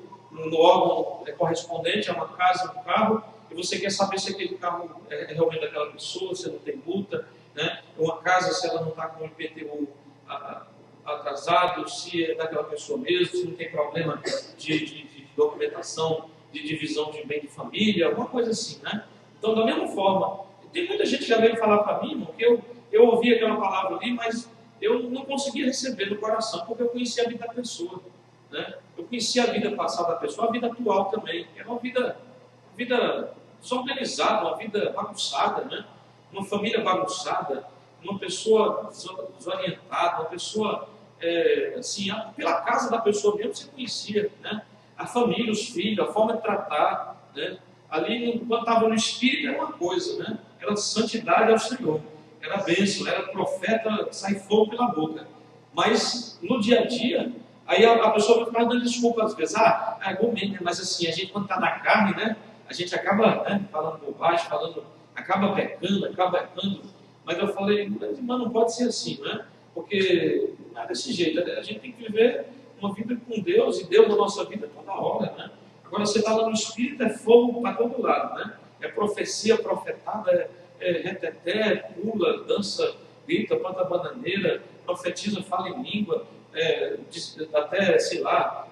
órgão correspondente a uma casa, um carro, e você quer saber se aquele carro é realmente daquela pessoa, se não tem multa, né? Uma casa, se ela não está com o IPTU atrasado, se é daquela pessoa mesmo, se não tem problema de documentação, de divisão de bem de família, alguma coisa assim, né? Então, da mesma forma, tem muita gente que já veio falar para mim, irmão, que eu ouvi aquela palavra ali, mas eu não conseguia receber no coração, porque eu conhecia a vida da pessoa, né? Eu conhecia a vida passada da pessoa, a vida atual também, que é uma vida desorganizada, uma vida bagunçada, né? Uma família bagunçada, uma pessoa desorientada, uma pessoa, assim, pela casa da pessoa mesmo você conhecia, né? A família, os filhos, a forma de tratar, né? Ali, quando estava no Espírito, era uma coisa, né? Era santidade ao Senhor, era bênção, era profeta, sai fogo pela boca. Mas, no dia a dia, aí a pessoa vai ficar dando desculpa às vezes, é bom mesmo, mas assim, a gente quando está na carne, né? A gente acaba, né, falando bobagem, acaba pecando, acaba errando. Mas eu falei, mas não pode ser assim, né? Porque não é desse jeito, a gente tem que viver uma vida com Deus, e Deus na nossa vida toda hora, né? Agora você está lá no Espírito, é fogo para todo lado, né? É profecia profetada, reteté, pula, dança, grita, planta bananeira, profetiza, fala em língua, até, sei lá,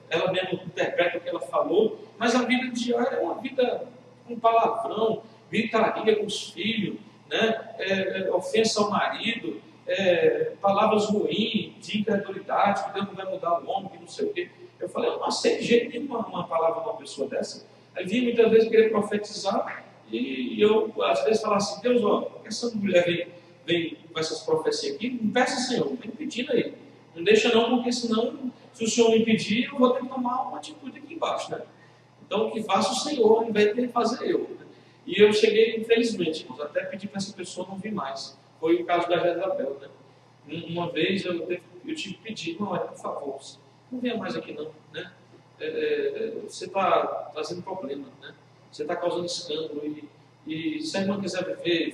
ela mesma interpreta o que ela falou, mas a vida diária é uma vida com palavrão, gritaria com os filhos, né? Ofensa ao marido, palavras ruins, de incredulidade, que Deus não vai mudar o homem, que não sei o quê. Eu falei, eu não aceito de jeito nenhum uma palavra de uma pessoa dessa. Aí vinha muitas vezes querer profetizar, e eu às vezes falava assim, Deus, ó, por que essa mulher vem com essas profecias aqui? Não peça, Senhor, vem pedindo aí. Não deixa não, porque senão, se o Senhor me pedir, eu vou ter que tomar uma atitude aqui embaixo, né? Então, que faça o Senhor, ao invés de fazer eu. Né? E eu cheguei, infelizmente, irmãos, até pedi para essa pessoa não vir mais. Foi o caso da Jezabel, né? Uma vez eu tive que pedir, não, por favor, não venha mais aqui não, né? Você está trazendo problema, né? Você está causando escândalo e se a irmã quiser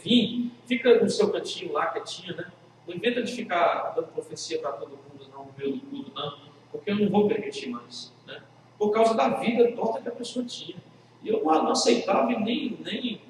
vir, fica no seu cantinho lá, quietinha, né? Não inventa de ficar dando profecia para todo mundo, não, no meio do tudo, não, porque eu não vou permitir mais, né? Por causa da vida torta que a pessoa tinha. E eu não aceitava nem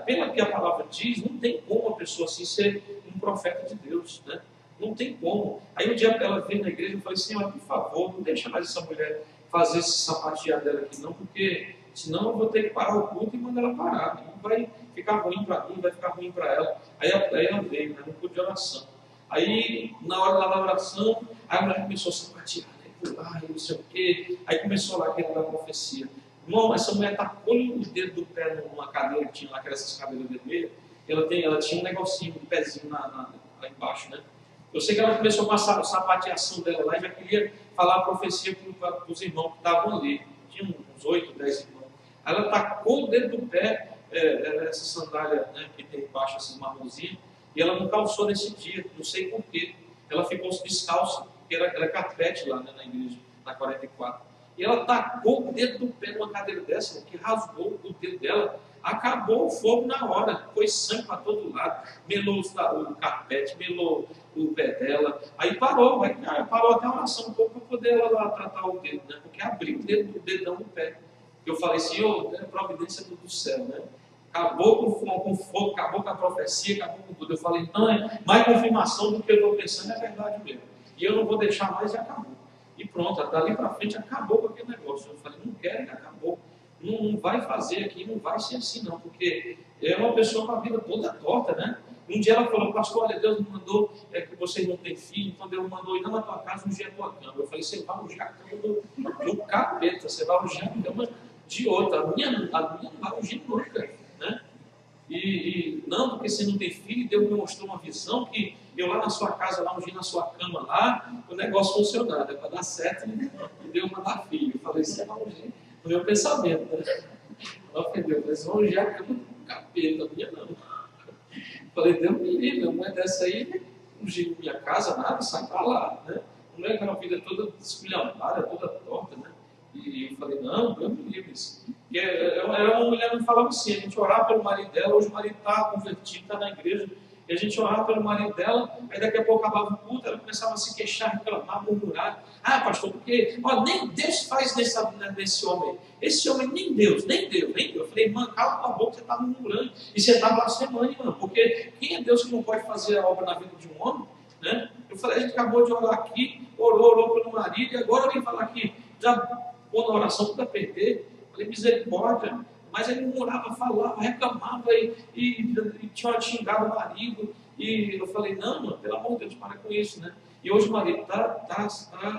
pela que a palavra diz, não tem como a pessoa assim ser um profeta de Deus, né? Não tem como. Aí um dia ela veio na igreja e eu falei, Senhor, por favor, não deixa mais essa mulher fazer esse sapatear dela aqui não, porque senão eu vou ter que parar o culto e mandar ela parar. Não vai ficar ruim para mim, vai ficar ruim para ela. Aí ela veio, né, no culto de oração. Aí, na hora da oração, a mulher começou a sapatear, né, pular, não sei o quê. Aí começou lá aquela da profecia. Irmão, essa mulher tacou o dedo do pé numa cadeira que tinha lá, aquelas cadeiras vermelhas. Ela tinha um negocinho, um pezinho lá embaixo, né? Eu sei que ela começou com a sapateação dela lá e já queria falar a profecia para os irmãos que estavam ali. Tinha uns 8, 10 irmãos. Aí ela tacou o dedo do pé, essa sandália, né, que tem embaixo, essas marronzinhas, e ela não calçou nesse dia, não sei porquê. Ela ficou descalça, porque ela é carpete lá, né, na igreja, na 44. E ela tacou o dedo do pé numa cadeira dessa, que rasgou o dedo dela. Acabou o fogo na hora, foi sangue para todo lado, melou o carpete, melou o pé dela, aí parou até a oração um pouco para poder ela lá tratar o dedo, né? Porque abriu o dedão do pé. Eu falei, Senhor, é providência do céu, né? Acabou com o fogo, acabou com a profecia, acabou com tudo. Eu falei, então é mais confirmação do que eu estou pensando, é verdade mesmo. E eu não vou deixar mais e acabou. E pronto, dali para frente acabou com aquele negócio. Eu falei, não quero e acabou. Não vai fazer aqui, não vai ser assim não, porque é uma pessoa com a vida toda torta, né? Um dia ela falou, pastor, olha, Deus me mandou que vocês não têm filho, então Deus mandou ir na tua casa ungir a tua cama. Eu falei, você vai ungir a cama do capeta, você vai ungir a cama de outra, a minha não vai ungir nunca, né? E não, porque você não tem filho, Deus me mostrou uma visão que eu lá na sua casa, lá ungindo na sua cama lá, o negócio funcionava, para dar certo, e Deus mandar filho. Eu falei, você vai ungir. No meu pensamento, né? Ela ofendeu, mas vão ungir a cama do capeta, a minha não. Falei, Deus me livre, uma mulher dessa aí, ungir minha casa, nada, sai para lá, né? Uma mulher com a vida toda desculhambada, toda torta, né? E eu falei, não, Deus me livre. E era uma mulher que falava assim, a gente orava pelo marido dela, hoje o marido está convertido, está na igreja, e a gente orava pelo marido dela, aí daqui a pouco acabava o culto, ela começava a se queixar, reclamar, murmurar. Ah, pastor, porque nem Deus faz nesse homem. Esse homem, nem Deus. Eu falei, irmã, cala a boca, você está murmurando. E você está blasfemando, irmã, porque quem é Deus que não pode fazer a obra na vida de um homem? Né? Eu falei, a gente acabou de orar aqui, orou pelo marido, e agora vem falar aqui, já pôr na oração tudo a perder. Eu falei, misericórdia. Mas ele murmurava, falava, reclamava e tinha xingado o marido. E eu falei, não, mano, pelo amor de Deus, para com isso, né? E hoje o marido está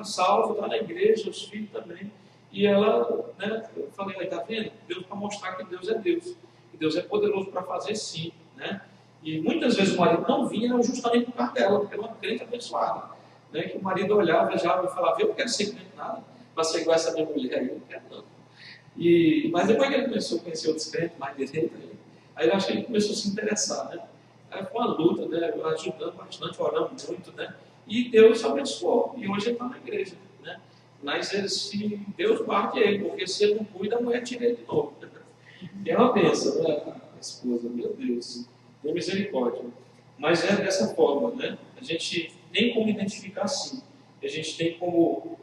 salvo, está na igreja, os filhos também. E ela, né, eu falei, aí, tá vendo? Deus para mostrar que Deus é Deus. Que Deus é poderoso para fazer sim, né? E muitas vezes o marido não vinha justamente por causa dela, porque era uma crente abençoada. Né? Que o marido olhava e falava, eu não quero ser crente nada, para ser igual essa minha mulher aí, eu não quero não. Mas depois que ele começou a conhecer outros crentes, mais direito, aí eu acho que ele começou a se interessar, né? Aí foi uma luta, né? Ajudando bastante, orando muito, né? E Deus abençoou, e hoje ele está na igreja, né? Mas se Deus guarde ele, porque se ele não cuida, a mulher tira ele de novo. É uma bênção, né? A esposa, meu Deus, tem misericórdia. Mas é dessa forma, né? A gente tem como identificar assim, a gente tem como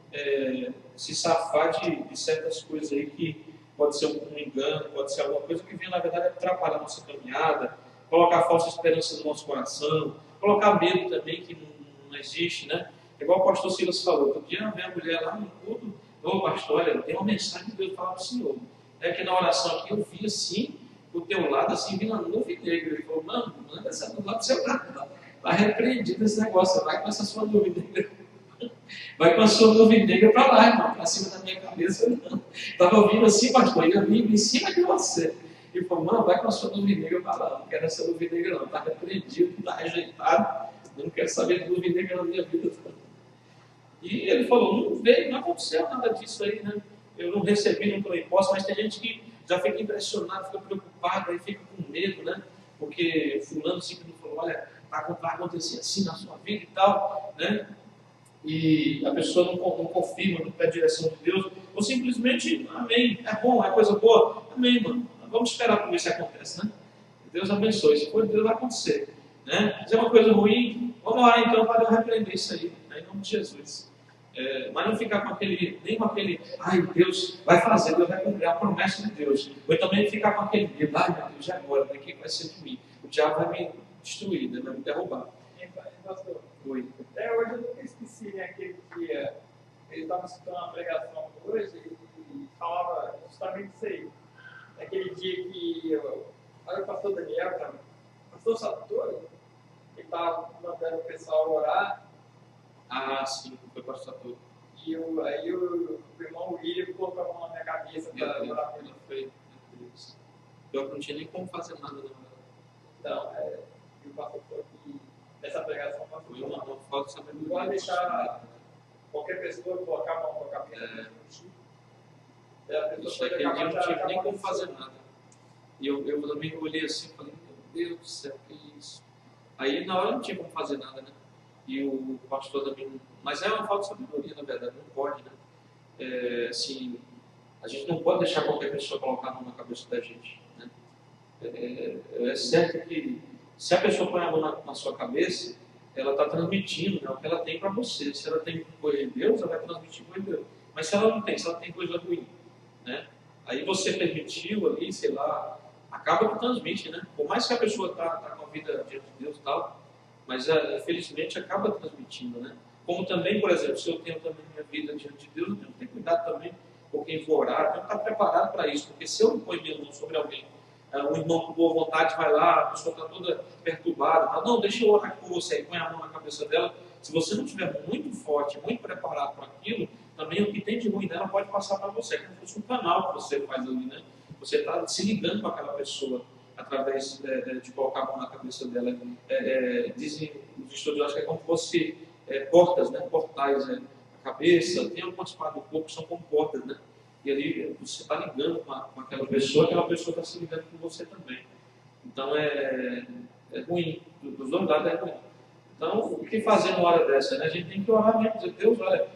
se safar de certas coisas aí que pode ser um engano, pode ser alguma coisa que vem, na verdade, atrapalhar a nossa caminhada, colocar falsa esperança no nosso coração, colocar medo também que não existe, né? Igual o pastor Silas falou, outro dia veio a mulher lá no culto, ô pastor, olha, tem uma mensagem de Deus para falar para o senhor. É que na oração aqui eu vi assim, do teu lado, assim, vi uma nuvem negra. Ele falou, mano, manda essa nuvem lá do seu lado. Está repreendido esse negócio, vai com essa sua nuvem negra. Vai com a sua nuvem negra para lá, irmão, para cima da minha cabeça. Estava ouvindo assim, pastor, ele vindo em cima de você. Ele falou, mano, vai com a sua nuvem negra para lá. Não quero essa nuvem negra não, está repreendido, está rejeitado. Não quero saber de nuvem negra na minha vida. E ele falou, não veio, não aconteceu nada disso aí, né? Eu não recebi, não tomei posse, mas tem gente que já fica impressionado, fica preocupado, aí fica com medo, né? Porque fulano sempre falou, olha, vai acontecer assim na sua vida e tal, né? E a pessoa não confirma, não pede direção de Deus, ou simplesmente, amém, é bom, é coisa boa, amém, mano, vamos esperar para ver se acontece, né? Deus abençoe, se for Deus vai acontecer, né? Se é uma coisa ruim, vamos lá então para Deus repreender isso aí, né? Em nome de Jesus. Mas não ficar com aquele, nem com aquele, ai, Deus vai fazer, Deus vai cumprir a promessa de Deus. Ou também ficar com aquele medo, ai, meu Deus, e agora, o que vai ser de mim? O diabo vai me destruir, né? Vai me derrubar. Pastor, Oi. até hoje eu nunca esqueci, né, aquele dia, ele estava escutando uma pregação hoje e falava justamente isso aí. Naquele dia que olha o pastor Daniel, cara, pastor Sator, ele estava mandando o pessoal orar. Ah, sim, foi pastor todo. E aí o irmão William colocou a mão na minha cabeça para orar por ele. Eu não tinha nem como fazer nada, não. Então, e o pastor falou que nessa pregação Foi uma falta de sabedoria. Pode deixar qualquer pessoa colocar a mão na cabeça. A pessoa Eu não tive nem como fazer nada. E eu também olhei assim e falei, meu Deus do céu, que isso? Aí na hora eu não tinha como fazer nada, né? E o pastor também. Mas é uma falta de sabedoria, na verdade, não pode, né? Assim, a gente não pode deixar qualquer pessoa colocar a mão na cabeça da gente, né? É certo que se a pessoa põe a mão na sua cabeça, ela está transmitindo, né, o que ela tem para você. Se ela tem coisa de Deus, ela vai transmitir coisa de Deus. Mas se ela não tem, se ela tem coisa ruim, né? Aí você permitiu ali, sei lá, acaba que transmite, né? Por mais que a pessoa está com a vida diante de Deus e tal, mas infelizmente acaba transmitindo, né? Como também, por exemplo, se eu tenho também minha vida diante de Deus, eu tenho que ter cuidado também com quem for orar, eu tenho que estar preparado para isso, porque se eu impor minha mão sobre alguém, um irmão com boa vontade vai lá, a pessoa está toda perturbada, tá? Não, deixa eu orar aqui com você, põe a mão na cabeça dela. Se você não estiver muito forte, muito preparado para aquilo, também o que tem de ruim dela pode passar para você, como se fosse um canal que você faz ali, né? Você está se ligando com aquela pessoa através de colocar a mão na cabeça dela. Dizem os estudiosos que é como se fosse portas, né? Portais, a cabeça, tem algumas partes do corpo que são como portas, né? E ali você está ligando com aquela pessoa está se ligando com você também. Então é ruim, dos dois lados é ruim. Então, o que fazer numa hora dessa? Né? A gente tem que orar mesmo, dizer, Deus, olha,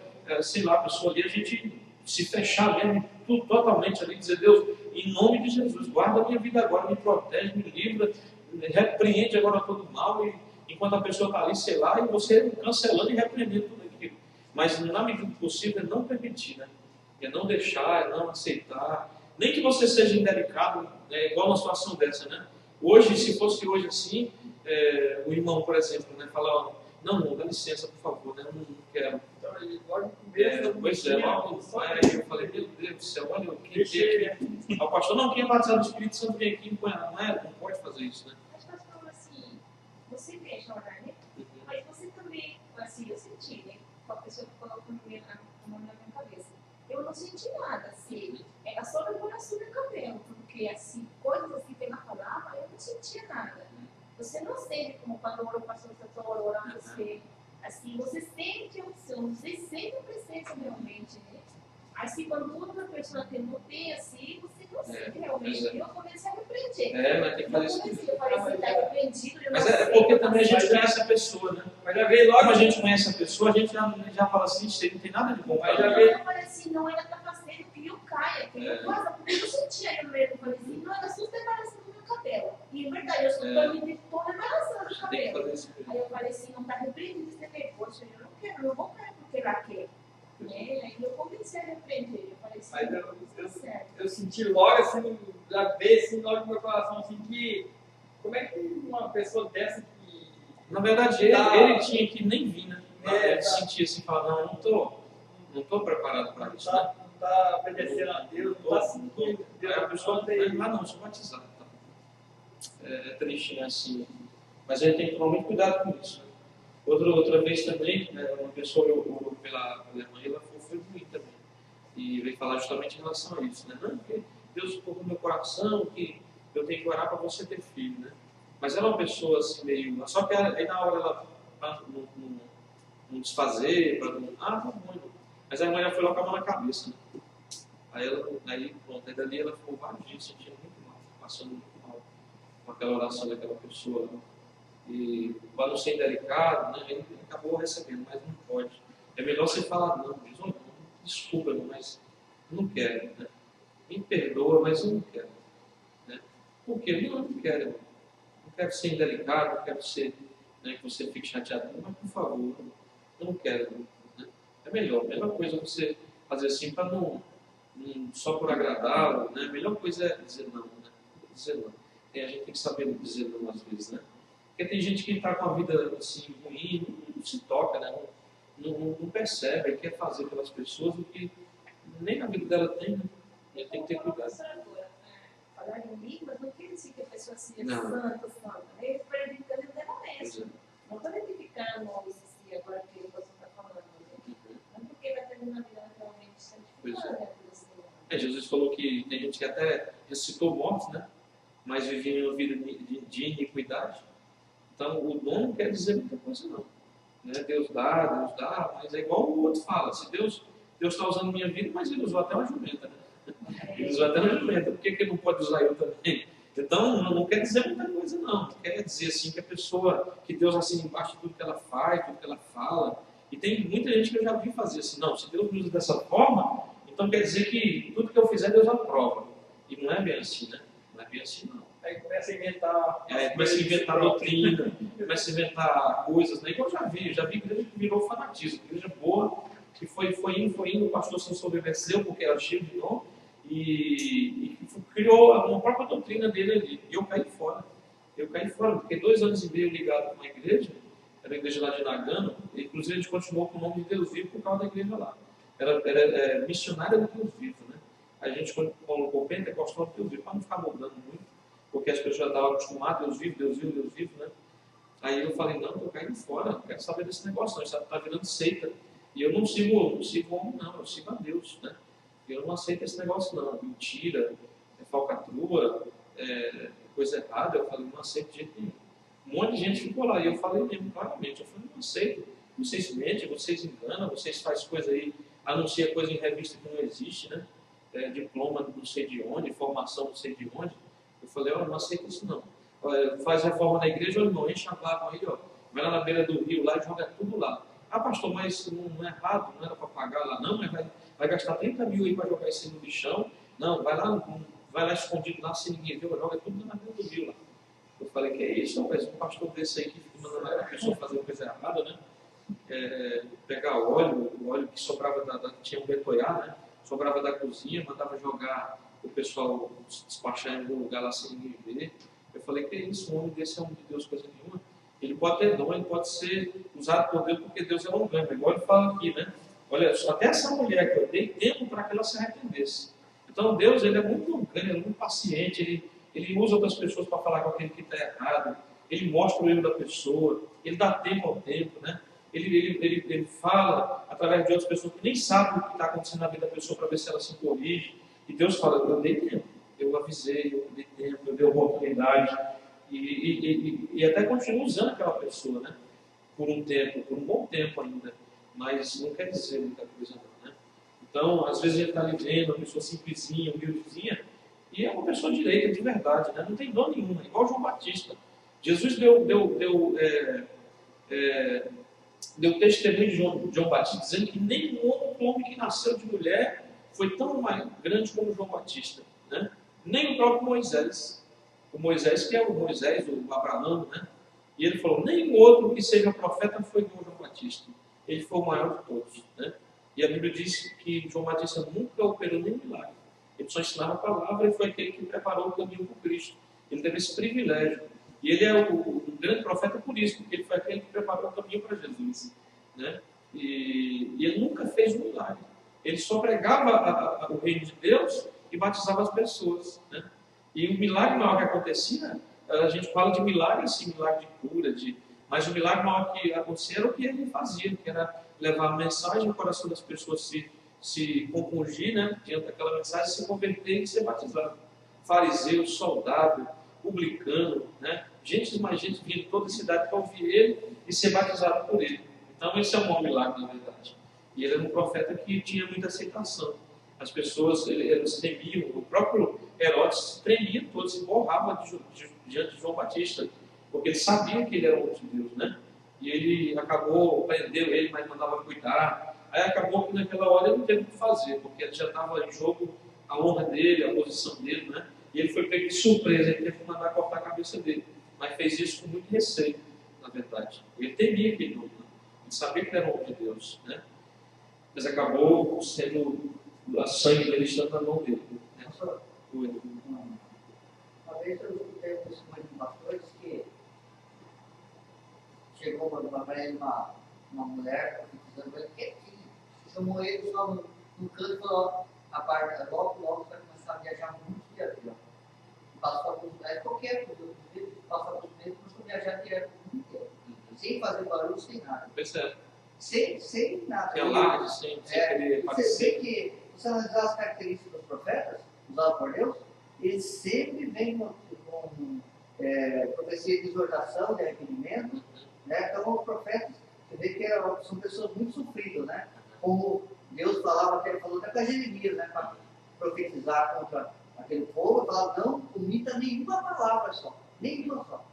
sei lá, a pessoa ali, a gente se fechar mesmo, tudo totalmente ali, dizer, Deus, em nome de Jesus, guarda a minha vida agora, me protege, me livra, repreende agora todo mal, e enquanto a pessoa está ali, sei lá, e você cancelando e repreendendo tudo aquilo. Mas na medida do possível é não permitir, né? É não deixar, é não aceitar, nem que você seja indelicado, igual uma situação dessa, né? Hoje, se fosse hoje assim, o irmão, por exemplo, né, falar, não, dá licença, por favor, né, não quero. Então, ele logo começa. Pois é, logo, eu falei, meu Deus do céu, olha, quem tem aqui. O pastor, não, quem é batizado do Espírito Santo vem aqui, não pode fazer isso, né? Mas pastor, assim, você deixa orar, né? Mas você também, assim, eu senti, né? Com a pessoa que colocou a mão na minha cabeça. Eu não senti nada, assim, era só no coração do cabelo, porque, assim, coisas assim que ela falava, eu não sentia nada. Você não sente como quando o pastor está orando você, assim, você sente a unção, você sente a presença realmente, né? Assim, quando outra pessoa não tem assim, você não sente realmente. Eu comecei a repreender. Mas tem que fazer isso. Eu falei assim, está repreendido. Mas porque também a gente conhece a pessoa, né? Mas já veio logo a gente conhece a pessoa, a gente já fala assim, isso aí não tem nada de bom. Mas já veio. Eu falei assim, não, ela está fazendo que eu caia, que eu faça, porque eu sentia no meio do falei assim, não, ela só está embaraçando o meu cabelo. E em verdade, eu estou embaraçando o cabelo. Aí eu falei assim, não está repreendido esse negócio, eu não quero, eu vou cair porque ela quer. Aí eu comecei a repreender. Eu falei assim, Mas eu senti logo assim, já veio assim, logo no meu coração, assim, que como é que uma pessoa dessa que. Na verdade, ele tinha que nem vir, né? Ele sentia assim, falar, não tô preparado para isso, né? Não está obedecendo a Deus, não está sentindo. Aí a pessoa não, sou batizado. Tá? É triste, né? Assim. Mas a gente tem que tomar muito cuidado com isso. Né? Outra vez também, uma pessoa orou pela irmã, ela foi ruim também. E veio falar justamente em relação a isso, né? Não, porque Deus tocou no meu coração que eu tenho que orar para você ter filho, né? Mas ela é uma pessoa assim meio... Só que aí na hora ela não desfazer, para não... tá bom. Mas a mãe foi lá com a mão na cabeça, né? Aí pronto, aí dali ela ficou vários dias sentindo muito mal, passando muito mal com aquela oração daquela pessoa, né? E para não ser delicado, né, ele acabou recebendo, mas não pode. É melhor você falar, não, diz, oh, desculpa, mas não quero, né? Me perdoa, mas eu não quero. Né? Por quê? Não quero. Não quero ser indelicado, não quero ser, né, que você fique chateado, mas por favor, eu não quero. Né? É melhor, a melhor coisa é você fazer assim para não só por agradá-lo, né? A melhor coisa é dizer não, né? Dizer não. E a gente tem que saber dizer não às vezes, né? Porque tem gente que está com a vida assim, ruim, não se toca, né? Não percebe, quer fazer pelas pessoas o que nem na vida dela tem, né? E tem que ter cuidado. Falar em línguas não quer dizer que a pessoa seja santa. Eles estão edificando internamente. Não estão edificando isso agora que você está falando. Não porque vai ter uma vida naturalmente santificada. Jesus falou que tem gente que até ressuscitou mortos, né? Mas vivia uma vida de iniquidade. Então, o dom não quer dizer muita coisa, não. Né? Deus dá, mas é igual o outro fala. Se Deus está usando minha vida, mas ele usou até uma jumenta, né? Ele usou até uma jumenta. Por que ele não pode usar eu também? Então, não quer dizer muita coisa, não. Não quer dizer assim que a pessoa, que Deus assina embaixo de tudo que ela faz, tudo que ela fala. E tem muita gente que eu já vi fazer assim, não, se Deus me usa dessa forma, então quer dizer que tudo que eu fizer, Deus aprova. E não é bem assim, né? Não é bem assim, não. Aí começa a inventar. Começa a inventar doutrina, começa a inventar coisas, né? Igual eu já vi igreja que virou fanatismo, igreja boa, que foi indo, o pastor se ensoberbeceu porque era cheio de dom e criou uma própria doutrina dele ali. E eu caí fora. Porque 2 anos e meio ligado com a igreja, era a igreja lá de Nagano, e inclusive a gente continuou com o nome de Deus Vivo por causa da igreja lá. Era missionária do Deus Vivo, né? A gente colocou pentecostal do Deus Vivo, para não ficar mudando muito, porque as pessoas já estavam acostumadas, Deus vivo, né? Aí eu falei, não, estou caindo fora, não quero saber desse negócio, não, isso está virando seita. E eu não sigo homem, não, eu sigo a Deus, né? Eu não aceito esse negócio, não. Mentira, falcatrua, coisa errada. Eu falei, não aceito de jeito nenhum. Um monte de gente ficou lá, e eu falei mesmo, claramente, eu falei, não aceito. Vocês mentem, vocês enganam, vocês fazem coisa aí, anunciam coisa em revista que não existe, né? Diploma não sei de onde, formação não sei de onde. Eu falei, não aceito isso não. Faz reforma na igreja, irmão, enche a barra aí, ó. Vai lá na beira do rio lá e joga tudo lá. Ah, pastor, mas isso não é errado, não era para pagar lá, não, mas vai gastar 30 mil aí para jogar isso aí no lixão. Não, vai lá escondido lá, sem ninguém ver, joga tudo na beira do rio lá. Eu falei, que é isso, mas um pastor desse aí que fica mandando a pessoa fazer coisa errada, né? Pegar o óleo que sobrava tinha um betoiar, né? Sobrava da cozinha, mandava jogar o pessoal despachar em algum lugar lá sem ninguém ver. Eu falei, que é isso, um homem desse é um de Deus, coisa nenhuma. Ele pode ter dom, ele pode ser usado por Deus, porque Deus é longânimo. Igual ele fala aqui, né? Olha, até essa mulher que eu dei tempo para que ela se arrependesse. Então Deus, ele é muito longânimo, ele é muito paciente, ele usa outras pessoas para falar com aquele que está errado, ele mostra o erro da pessoa, ele dá tempo ao tempo, né? Ele fala através de outras pessoas que nem sabem o que está acontecendo na vida da pessoa para ver se ela se corrige. E Deus fala, eu dei tempo, eu avisei, eu dei tempo, eu dei oportunidade. E até continua usando aquela pessoa, né? Por um bom tempo ainda. Mas não quer dizer muita coisa não, né? Então, às vezes a gente está ali vendo uma pessoa simplesinha, humildezinha, e é uma pessoa direita, de verdade, né? Não tem dor nenhuma, igual João Batista. Jesus deu testemunho de João Batista, dizendo que nenhum outro homem que nasceu de mulher foi tão mais grande como João Batista, né? Nem o próprio Moisés. O Moisés, que é o Moisés, o Abraão, né? E ele falou, nenhum outro que seja profeta foi como João Batista. Ele foi o maior de todos, né? E Bíblia diz que João Batista nunca operou nenhum milagre. Ele só ensinava a palavra e foi aquele que preparou o caminho para Cristo. Ele teve esse privilégio. E ele é um grande profeta por isso, porque ele foi aquele que preparou o caminho para Jesus, né? E ele nunca fez um milagre. Ele só pregava o reino de Deus e batizava as pessoas, né? E o milagre maior que acontecia, a gente fala de milagre, sim, milagre de cura, mas o milagre maior que acontecia era o que ele fazia, que era levar a mensagem no coração das pessoas, se compungir, né, diante daquela mensagem, se converter e ser batizado. Fariseu, soldado, publicano, né, mais gente vindo de toda a cidade para ouvir ele e ser batizado por ele. Então esse é um bom milagre, na verdade. E ele era um profeta que tinha muita aceitação. As pessoas, eles temiam, o próprio Herodes tremia todo, se borrava diante de João Batista, porque ele sabia que ele era o homem de Deus, né? E ele acabou, prendeu ele, mas mandava cuidar. Aí acabou que naquela hora ele não teve o que fazer, porque já estava em jogo a honra dele, a posição dele, né? E ele foi pego de surpresa, ele teve que mandar cortar a cabeça dele. Mas fez isso com muito receio, na verdade. Ele temia aquele homem, né? Ele sabia que ele era o homem de Deus, né? Mas acabou sendo a sangue dele estando na mão dele, né? Uma vez eu escutei um testemunho de pastores que chegou uma mulher profetizando ele, que chamou ele só no canto e falou: rapaz, logo vai começar a viajar muito de avião. Passou por qualquer coisa, passou por meses, começou a viajar direto no mundo inteiro, sem fazer barulho, sem nada. Sem nada. Sem alarde, sem querer Você vê que, se você analisar as características dos profetas, usados por Deus, eles sempre vêm com profecia de exortação, de arrependimento, né? Então os profetas, você vê que são pessoas muito sofridas, né? Como Deus falava, que ele falou até para Jeremias, né? Para profetizar contra aquele povo, falava: não omita nenhuma palavra só, nenhuma só,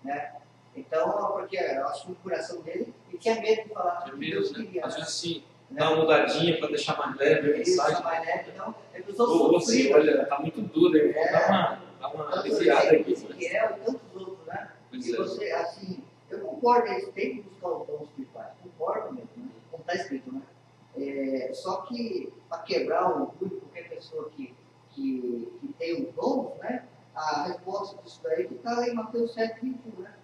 né? Então, porque eu acho que o coração dele, ele tinha medo de falar o que Deus queria. Às vezes sim, dá uma mudadinha para deixar mais leve a mensagem. Deixar mais leve, então, é pessoa sofrida. Olha, está muito duro, eu vou dar uma aliviada aqui. Ezequiel e tantos outros, né? E você, assim, eu concordo, eles têm que buscar os dons espirituais, concordo mesmo, né? Como está escrito, né? Só que, para quebrar o orgulho, qualquer pessoa que tem os dons, né? A resposta disso daí que está lá em Mateus 7:21, né?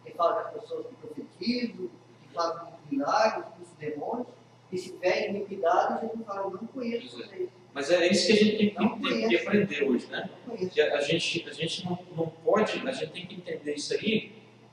Que fala das pessoas que profetizam, que fazem milagres, que os demônios, que se tiverem iniquidade, Jesus fala: eu não conheço vocês. Mas é isso que a gente tem que aprender hoje, né? Que a gente não pode, a gente tem que entender isso aí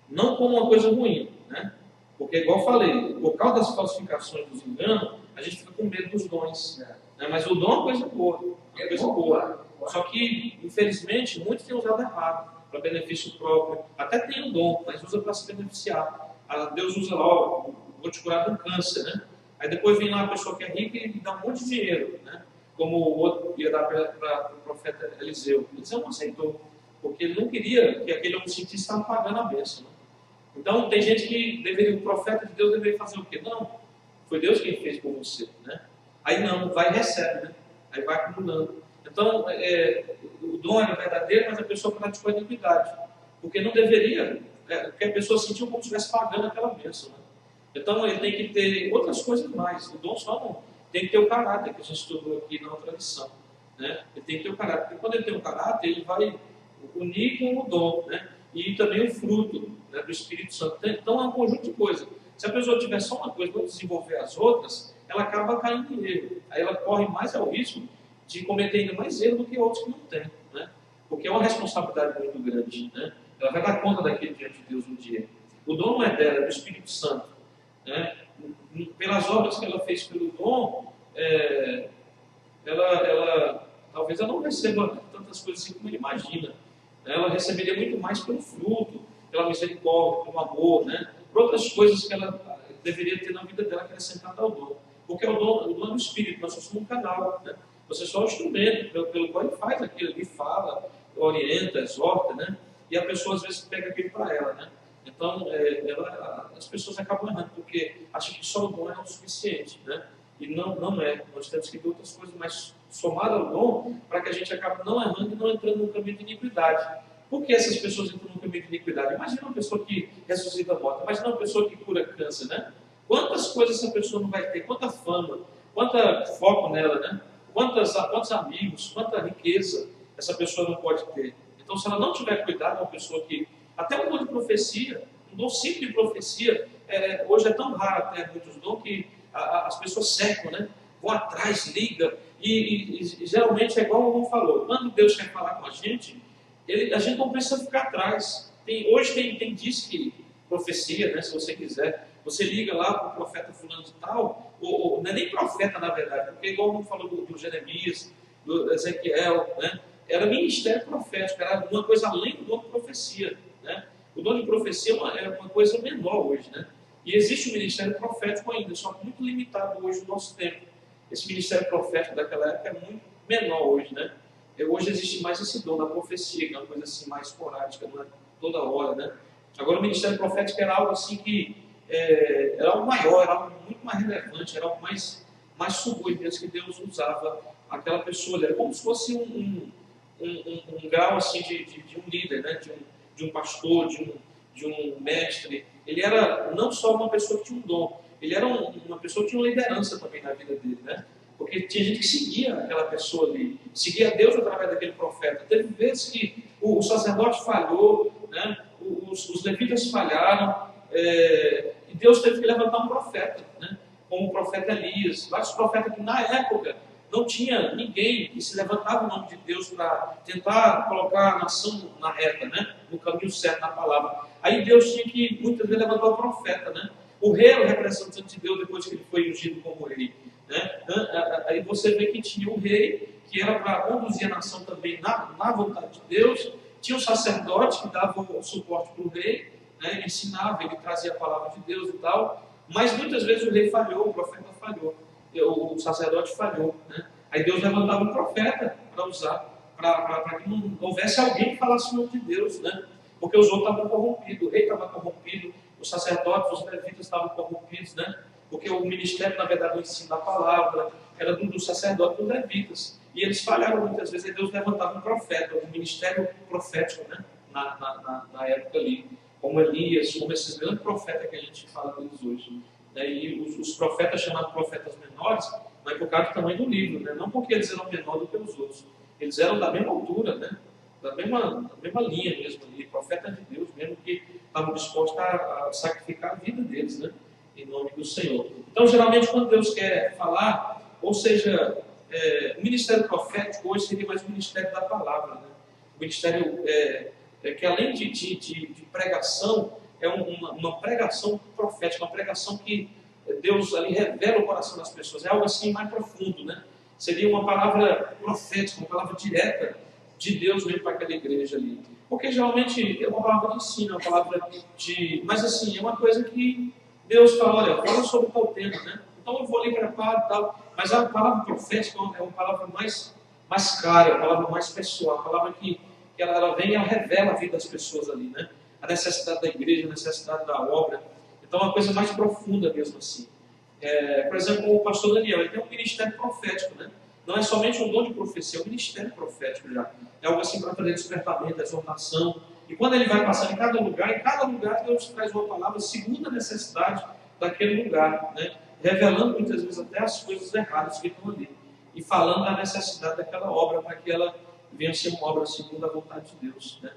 não como uma coisa ruim, né? Porque, igual eu falei, por causa das falsificações, dos enganos, a gente fica com medo dos dons. Né? Mas o dom é uma coisa boa, uma coisa boa. Só que, infelizmente, muitos têm usado errado, para benefício próprio. Até tem o dom, mas usa para se beneficiar. Deus usa lá: ó, vou te curar de um câncer, né? Aí depois vem lá a pessoa que é rica e dá um monte de dinheiro, né? Como o outro ia dar para o profeta Eliseu. Eliseu não aceitou, porque ele não queria que aquele homem sentisse que estava pagando a bênção. Né? Então tem gente que o profeta de Deus deveria fazer o quê? Não, foi Deus quem fez por você, né? Aí não, vai e recebe, né? Aí vai acumulando. Então, o dom era verdadeiro, mas a pessoa praticou a iniquidade. Porque não deveria, porque a pessoa sentiu como se estivesse pagando aquela bênção. Né? Então, ele tem que ter outras coisas mais. O dom só não. Tem que ter o caráter, que a gente estudou aqui na outra lição. Né? Ele tem que ter o caráter. Porque quando ele tem o caráter, ele vai unir com o dom. Né? E também o fruto, né, do Espírito Santo. Então, é um conjunto de coisas. Se a pessoa tiver só uma coisa, não desenvolver as outras, ela acaba caindo em erro. Aí ela corre mais ao risco de cometer ainda mais erro do que outros que não têm, né? Porque é uma responsabilidade muito grande, né? Ela vai dar conta daquilo diante de Deus um dia. O dom não é dela, é do Espírito Santo, né? Pelas obras que ela fez pelo dom, talvez ela não receba tantas coisas assim como ele imagina. Ela receberia muito mais pelo fruto, pela misericórdia, pelo amor, né? Por outras coisas que ela deveria ter na vida dela acrescentada ao dom. Porque o dom é do Espírito, nós somos um canal, né? Você é só o instrumento pelo qual ele faz aquilo, ele fala, orienta, exorta, né? E a pessoa às vezes pega aquilo para ela, né? Então, as pessoas acabam errando, porque acham que só o dom é o suficiente, né? E não é. Nós temos que ter outras coisas mais somadas ao dom, para que a gente acabe não errando e não entrando no caminho de iniquidade. Por que essas pessoas entram no caminho de iniquidade? Imagina uma pessoa que ressuscita a morte, imagina uma pessoa que cura câncer, né? Quantas coisas essa pessoa não vai ter, quanta fama, quanta foco nela, né? Quantos amigos, quanta riqueza essa pessoa não pode ter. Então, se ela não tiver cuidado, é uma pessoa que, até um dom de profecia, um dom simples de profecia, hoje é tão raro até muitos dons que as pessoas cercam, né? Vão atrás, ligam, e geralmente é igual o irmão falou, quando Deus quer falar com a gente não precisa ficar atrás. Hoje tem disque profecia, né? Se você quiser, você liga lá para o profeta fulano de tal, ou não é nem profeta na verdade, porque igual o irmão falou do Jeremias, do Ezequiel, né? Era ministério profético, era uma coisa além do dom de profecia, né? O dom de profecia é uma coisa menor hoje, né? E existe o ministério profético ainda, só que muito limitado hoje no nosso tempo. Esse ministério profético daquela época é muito menor hoje, né? Hoje existe mais esse dom da profecia, que é uma coisa assim mais esporádica, não é toda hora, né? Agora o ministério profético era algo assim que era algo maior, era algo muito mais relevante, era algo mais sublime mesmo, que Deus usava aquela pessoa. Era como se fosse um grau assim de um líder, né? De um pastor, de um mestre. Ele era não só uma pessoa que tinha um dom, ele era uma pessoa que tinha uma liderança também na vida dele, né? Porque tinha gente que seguia aquela pessoa ali, seguia Deus através daquele profeta. Teve vezes que o sacerdote falhou, né? Os levitas falharam, e Deus teve que levantar um profeta, né? Como o profeta Elias. Vários profetas que na época não tinha ninguém que se levantava em nome de Deus para tentar colocar a nação na reta, né? No caminho certo, na palavra. Aí Deus tinha que muitas vezes levantar o profeta, né? O rei era o representante de Deus depois que ele foi ungido como rei, né? Aí você vê que tinha o rei, que era para conduzir a nação também na vontade de Deus. Tinha o sacerdote que dava o suporte para o rei, né? Ele ensinava, ele trazia a palavra de Deus e tal. Mas muitas vezes o rei falhou, o profeta falhou, o sacerdote falhou, né? Aí Deus levantava um profeta para usar, para que não houvesse alguém que falasse o nome de Deus, né? Porque os outros estavam corrompidos, o rei estava corrompido, os sacerdotes, os levitas estavam corrompidos, né? Porque o ministério, na verdade, o ensino da palavra era do sacerdote e dos levitas. E eles falharam muitas vezes, e Deus levantava um profeta, um ministério profético, né? Na época ali, como Elias, como esses grandes profetas que a gente fala deles hoje. Né? E os profetas chamados profetas menores, não é por causa do tamanho do livro, né? Não porque eles eram menores do que os outros, eles eram da mesma altura, né? Da mesma linha mesmo ali, profeta de Deus mesmo, que estavam dispostos a sacrificar a vida deles, né? Em nome do Senhor. Então, geralmente, quando Deus quer falar, ou seja, o ministério profético hoje seria mais o ministério da palavra, né? O ministério que, além de pregação, é uma pregação profética, uma pregação que Deus ali revela o coração das pessoas, é algo assim mais profundo, né? Seria uma palavra profética, uma palavra direta de Deus mesmo para aquela igreja ali. Porque geralmente é uma palavra de ensino, é uma palavra mas assim, é uma coisa que Deus fala, olha, fala sobre tal tema, né? Então eu vou ali preparar e tal. Mas a palavra profética é uma palavra mais cara, a palavra mais pessoal, a palavra que ela vem e ela revela a vida das pessoas ali, né? A necessidade da igreja, a necessidade da obra. Então é uma coisa mais profunda mesmo assim. Por exemplo, o pastor Daniel, ele tem um ministério profético, né? Não é somente um dom de profecia, é um ministério profético já. É algo assim para trazer despertamento, exortação. E quando ele vai passando em cada lugar Deus traz uma palavra segundo a necessidade daquele lugar, né? Revelando muitas vezes até as coisas erradas que estão ali. E falando da necessidade daquela obra para que ela venha a ser uma obra segundo a vontade de Deus, né?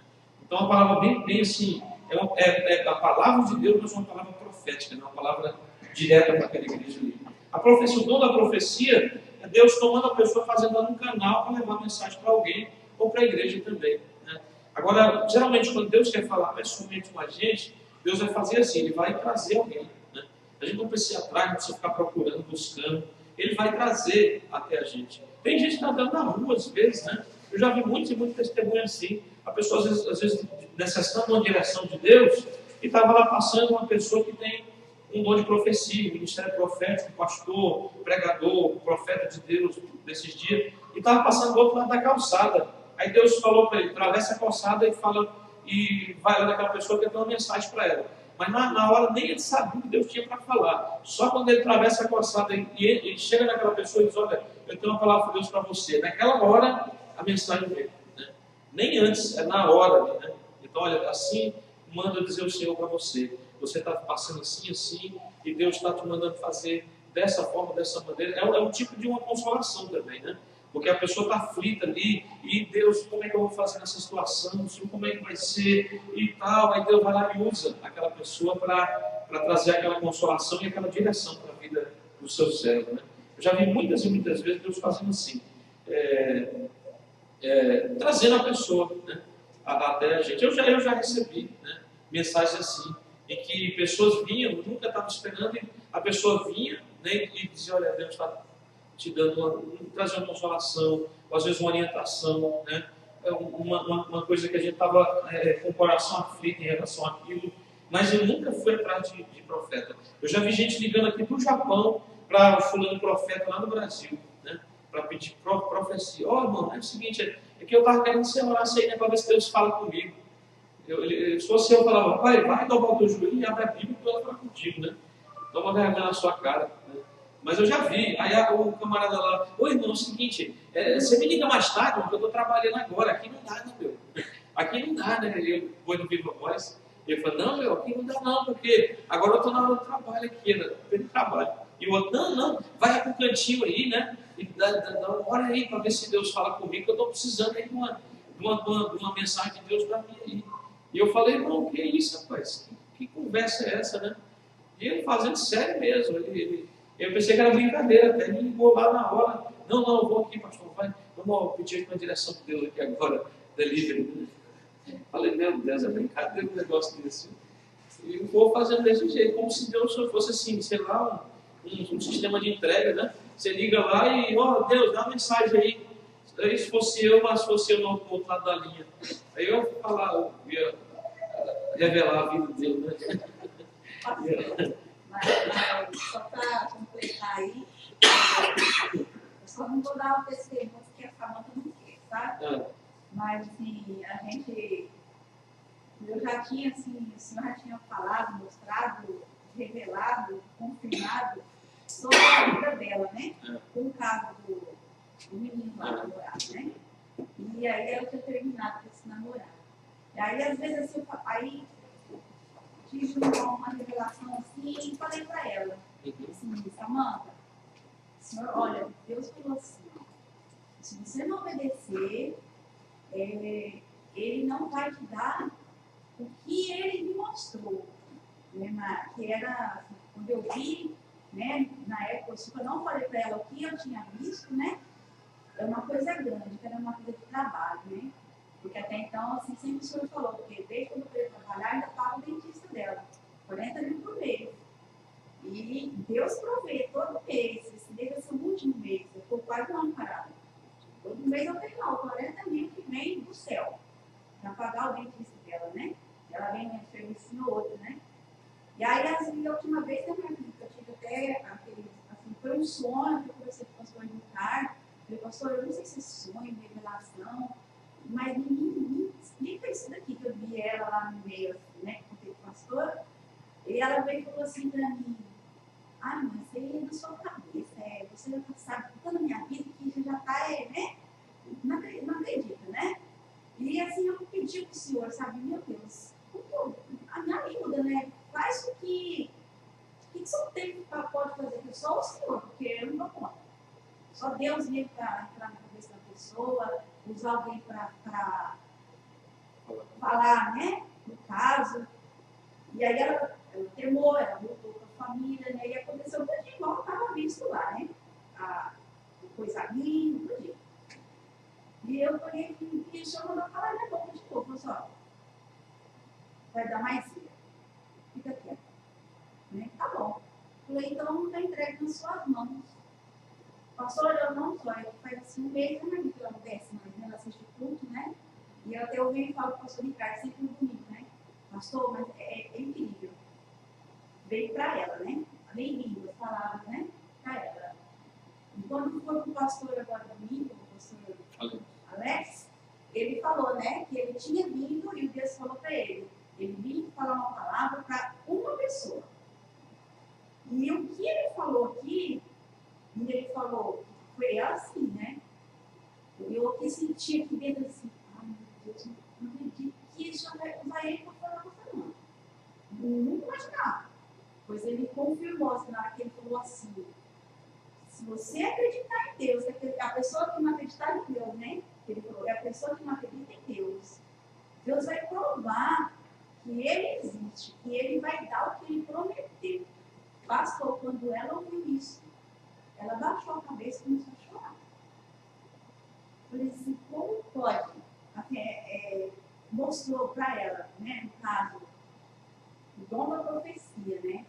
Então, a palavra bem assim, a palavra de Deus, mas uma palavra profética, né? Uma palavra direta para aquela igreja ali. A profecia, o dom da profecia, é Deus tomando a pessoa, fazendo ela um canal para levar a mensagem para alguém ou para a igreja também, né? Agora, geralmente, quando Deus quer falar pessoalmente com a gente, Deus vai fazer assim, Ele vai trazer alguém, né? A gente não precisa ir atrás, não precisa ficar procurando, buscando. Ele vai trazer até a gente. Tem gente que está andando na rua, às vezes, né? Eu já vi muitos testemunhos assim. A pessoa, às vezes necessitando uma direção de Deus, e estava lá passando uma pessoa que tem um dom de profecia, ministério profético, pastor, pregador, profeta de Deus desses dias, e estava passando do outro lado da calçada. Aí Deus falou para ele, atravessa a calçada e vai lá naquela pessoa que tem uma mensagem para ela. Mas na hora nem ele sabia o que Deus tinha para falar. Só quando ele atravessa a calçada e ele chega naquela pessoa e diz, olha, eu tenho uma palavra de Deus para você. Naquela hora, a mensagem veio, né? Nem antes, é na hora ali, né? Então, olha, assim manda dizer o Senhor para você. Você está passando assim, e Deus está te mandando fazer dessa forma, dessa maneira, é um tipo de uma consolação também, né? Porque a pessoa está aflita ali, e Deus, como é que eu vou fazer nessa situação? Como é que vai ser? E tal, aí Deus vai lá e usa aquela pessoa para trazer aquela consolação e aquela direção para a vida do seu servo, né? Eu já vi muitas e muitas vezes Deus fazendo assim, trazendo a pessoa, né, até a gente. Eu já recebi, né, mensagens assim, em que pessoas vinham, eu nunca estava esperando, e a pessoa vinha, né, e dizia, olha, Deus está te dando trazendo consolação, ou às vezes uma orientação, né, uma coisa que a gente estava com o coração aflito em relação àquilo, mas eu nunca fui atrás de profeta. Eu já vi gente ligando aqui do Japão para o fulano profeta lá no Brasil, né, para pedir profecia. Ó, irmão, é o seguinte, é que eu estava querendo que você orasse aí, né, para ver se Deus fala comigo. Se fosse eu, falava, pai, vai dobrar o teu joelho e abre a Bíblia e Deus fala contigo, né? Toma vergonha na sua cara, né? Mas eu já vi. Aí o camarada lá, oi, irmão, é o seguinte, você me liga mais tarde, porque eu estou trabalhando agora. Aqui não dá, né, meu? Aqui não dá, né? Eu vou no Viva Voz. Ele falou, não, meu, aqui não dá não, porque agora eu estou na hora do trabalho aqui, né? Pelo trabalho. E o outro, não, vai para o cantinho aí, né? E dá uma hora aí para ver se Deus fala comigo, que eu estou precisando aí de uma mensagem de Deus para mim aí. E eu falei, irmão, que é isso, rapaz? Que conversa é essa, né? E ele fazendo sério mesmo. Eu pensei que era brincadeira, até ele ligou lá na hora. Não, eu vou aqui, pastor, vamos pedir uma direção de Deus aqui agora, delivery. Falei, meu Deus, é brincadeira um negócio desse. E eu vou fazendo desse jeito, como se Deus fosse assim, sei lá, um sistema de entrega, né? Você liga lá e, Deus, dá uma mensagem aí. Aí se fosse eu, mas se fosse eu no outro lado da linha. Aí eu falar, eu ia revelar a vida dele, né? Mas só para completar aí, eu só não vou dar o testemunho que a Samanta não quer, sabe? Mas assim, eu já tinha, assim, o senhor já tinha falado, mostrado, revelado, confirmado sobre a vida dela, né? Com o caso do menino lá namorado, né? E aí ela tinha terminado com esse namorado. E aí, às vezes, assim, aí tive uma revelação assim e falei para ela, assim, Samanta, senhor, olha, Deus falou assim, se você não obedecer, ele não vai te dar o que ele me mostrou, né, que era, quando eu vi, né, na época, eu não falei para ela o que eu tinha visto, né, é uma coisa grande, que era uma coisa de trabalho, né, porque até então, assim, sempre o senhor falou, porque desde quando eu fui trabalhar, ainda estava o dentista dela, 40 mil por mês. E Deus provê todo mês, esse deve ser o último mês, eu estou quase um ano parado. Todo mês eu tenho lá 40 mil que vem do céu, para pagar o dentista dela, né? Ela vem no serviço no outro, né? E aí, assim, a última vez na minha vida, eu tive até aquele, assim, foi um sonho que eu conversei com o pastor Ricardo. Falei, pastor, eu não sei se é sonho, revelação, mas ninguém explica isso daqui, que eu vi ela lá no meio, assim, né? Com o pastor. E ela veio e falou assim para mim, mas isso aí é na sua cabeça, você já sabe toda a minha vida que já está, né? Não acredita, né? E assim, eu pedi para o senhor, sabe, meu Deus, me ajuda, né? Faz o que o senhor pode fazer, que só o senhor, porque eu não dou conta. Só Deus mesmo para entrar na cabeça da pessoa, usar alguém para falar, né? No caso. E aí ela temou, ela voltou para a família, né? E aconteceu tudo igual estava visto lá, né? Coisa linda, tudo isso. E eu falei, e o senhor mandou falar na boca de novo, falou assim, ó, vai dar mais ira. Fica quieto. Né? Tá bom. Falei, então está entregue nas suas mãos. Pastor, eu não só, eu faz assim um mês, né, que ela não desce mais, né? Ela assiste o culto, né? E eu até ouvi e falo com o pastor Ricardo sempre no domingo, né? Pastor, mas é incrível. Veio para ela, né? Além línguas, palavras, né? Para ela. E quando foi para o pastor agora domingo, o pastor Alex, ele falou, né? Que ele tinha vindo e o Deus falou para ele. Ele vinha falar uma palavra para uma pessoa. E o que ele falou aqui, ele falou, foi assim, né? Eu que senti aqui dentro assim, meu Deus, não acredito que isso vai usar ele para falar com a mãe. Nunca imaginava. Pois ele confirmou, assim, na hora que ele falou assim, se você acreditar em Deus, a pessoa que não acreditar em Deus, né? Ele falou, é a pessoa que não acredita em Deus. Deus vai provar que ele existe, que ele vai dar o que ele prometeu. Pastor, quando ela ouviu isso, ela baixou a cabeça e começou a chorar. Eu falei assim, como pode? Mostrou para ela, né, no caso, o dom da profecia, né?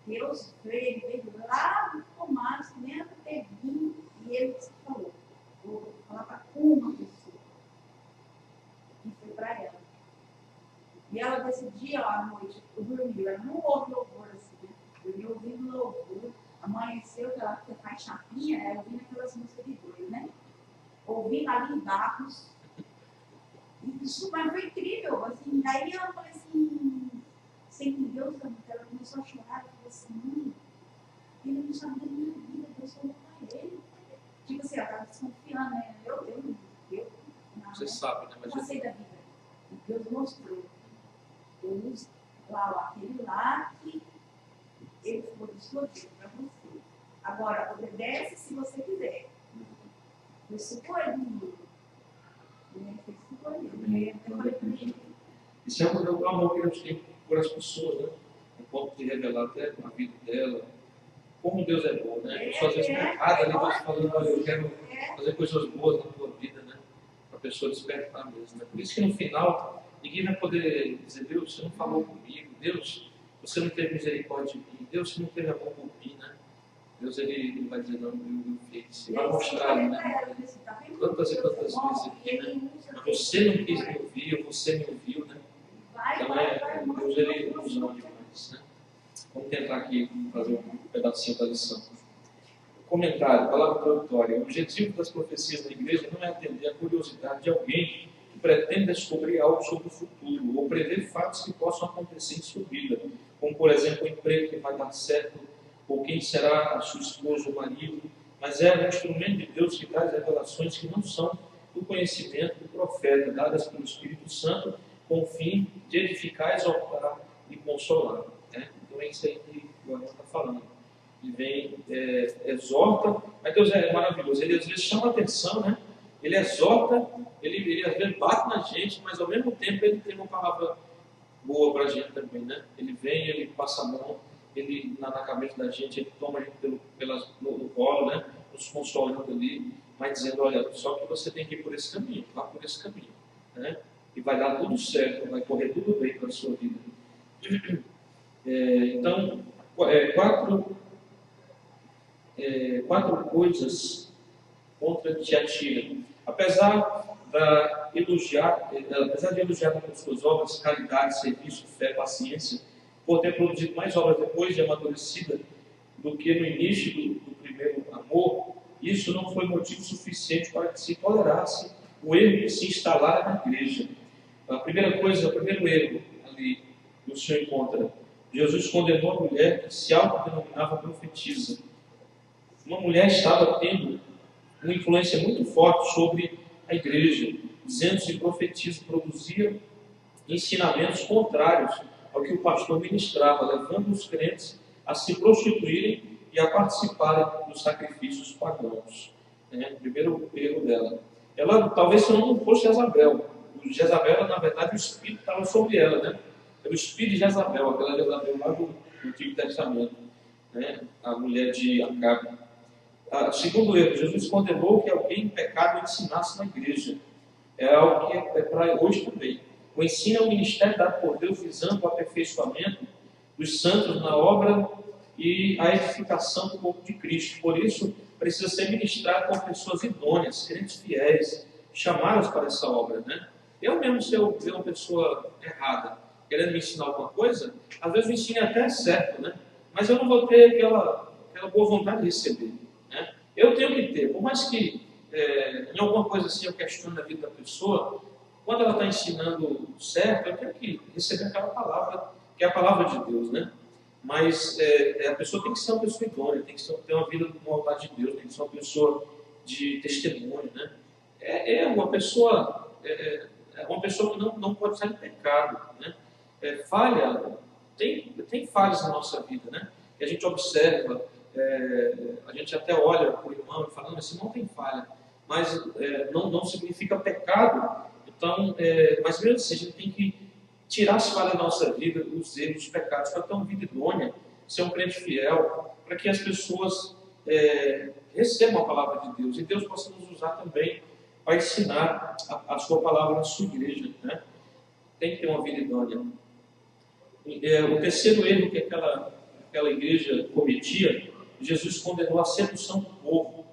Deus veio lá do Tomás, nem ter vindo, e ele falou, vou falar para uma pessoa. E foi para ela. E ela decidia à noite, eu dormi, ela não ouve louvor assim, né? Dormiu ouvindo louvor, amanheceu, que ela faz chapinha, ela ouvindo aquelas músicas de doido, né? Ouvindo ali em Barros. Isso, mas foi incrível, assim, daí ela falou assim, sem Deus, ela começou a chorar, ela falou assim, mãe, ele não sabe da minha vida, Deus falou para ele. Tipo assim, ela estava desconfiando, né? Não, Você sabe, né? Eu passei da vida. E Deus mostrou. Deus, lá, aquele lá que ele foi escolhido para você. Agora, obedece se você quiser. Foi escolhido. Foi escolhido. Isso é o amor que Deus tem por as pessoas, né? A ponto de revelar até a vida dela. Como Deus é bom, né? A pessoa às vezes está errada ali, Deus falando, olha, eu quero fazer coisas boas na tua vida, né? Para a pessoa despertar mesmo. Né? Por isso que no final, ninguém vai poder dizer, Deus, você não falou comigo, Deus, você não teve misericórdia de mim, Deus, você não teve amor por mim, né? Deus, ele vai dizer, não, eu fiz. Ele vai mostrar, né? Tantas e tantas vezes aqui, né? Mas você não quis me ouvir, você me ouviu, né? Então, Deus, ele nos ama demais, né? Vamos tentar aqui fazer um pedacinho da lição. Comentário, palavra introdutória. O objetivo das profecias da igreja não é atender a curiosidade de alguém que pretende descobrir algo sobre o futuro ou prever fatos que possam acontecer em sua vida, como, por exemplo, o emprego que vai dar certo ou quem será a sua esposa ou marido, mas é um instrumento de Deus que traz revelações que não são do conhecimento do profeta, dadas pelo Espírito Santo, com o fim de edificar, exaltar e consolar. Né? Então é isso aí que o João está falando. Ele vem, exorta, mas Deus é maravilhoso. Ele às vezes chama a atenção, né? Ele exorta, ele às vezes bate na gente, mas ao mesmo tempo ele tem uma palavra boa para a gente também, né? Ele vem, ele passa a mão, ele na cabeça da gente, ele toma a gente no colo, né? Nos consolando ali, mas dizendo, olha, só que você tem que ir por esse caminho, vá por esse caminho, né? E vai dar tudo certo, vai correr tudo bem para a sua vida. Então, quatro coisas contra Tiatira. Apesar de elogiar nas suas obras, caridade, serviço, fé, paciência, por ter produzido mais obras depois de amadurecida do que no início do primeiro amor, isso não foi motivo suficiente para que se tolerasse o erro de se instalar na igreja. O primeiro erro ali que o Senhor encontra, Jesus condenou a mulher que se autodenominava profetisa. Uma mulher estava tendo uma influência muito forte sobre a igreja, dizendo-se profetisa, produzia ensinamentos contrários ao que o pastor ministrava, levando os crentes a se prostituírem e a participarem dos sacrifícios pagãos. O primeiro erro dela. Ela, talvez se não fosse Jezabel. Jezabel, na verdade, o Espírito estava sobre ela, né? Era o Espírito de Jezabel, aquela Jezabel lá do Antigo Testamento, né? A mulher de Acabe. Segundo erro, Jesus condenou que alguém em pecado ensinasse na igreja. É algo que é para hoje também. O ensino é um ministério dado por Deus visando o aperfeiçoamento dos santos na obra e a edificação do corpo de Cristo. Por isso, precisa ser ministrado com pessoas idôneas, crentes fiéis, chamadas para essa obra, né? Eu mesmo, se eu ver uma pessoa errada, querendo me ensinar alguma coisa, às vezes o ensino é até certo, né? Mas eu não vou ter aquela boa vontade de receber, né? Eu tenho que ter, por mais que em alguma coisa assim eu questiono a vida da pessoa, quando ela está ensinando certo, eu tenho que receber aquela palavra, que é a palavra de Deus, né? Mas a pessoa tem que ser uma pessoa idônea, tem que ter uma vida no altar de Deus, tem que ser uma pessoa de testemunho, né? Uma pessoa que não pode estar em pecado, né? Falha, tem falhas na nossa vida, né? E a gente observa, a gente até olha para o irmão e fala, não, esse irmão tem falha, mas não significa pecado. Então, mas mesmo assim, a gente tem que tirar as falhas da nossa vida, os erros, os pecados, para ter uma vida idônea, ser um crente fiel, para que as pessoas recebam a palavra de Deus, e Deus possa nos usar também para ensinar a sua palavra na sua igreja, né? Tem que ter uma vida idônea. O terceiro erro que aquela igreja cometia, Jesus condenou a sedução do povo,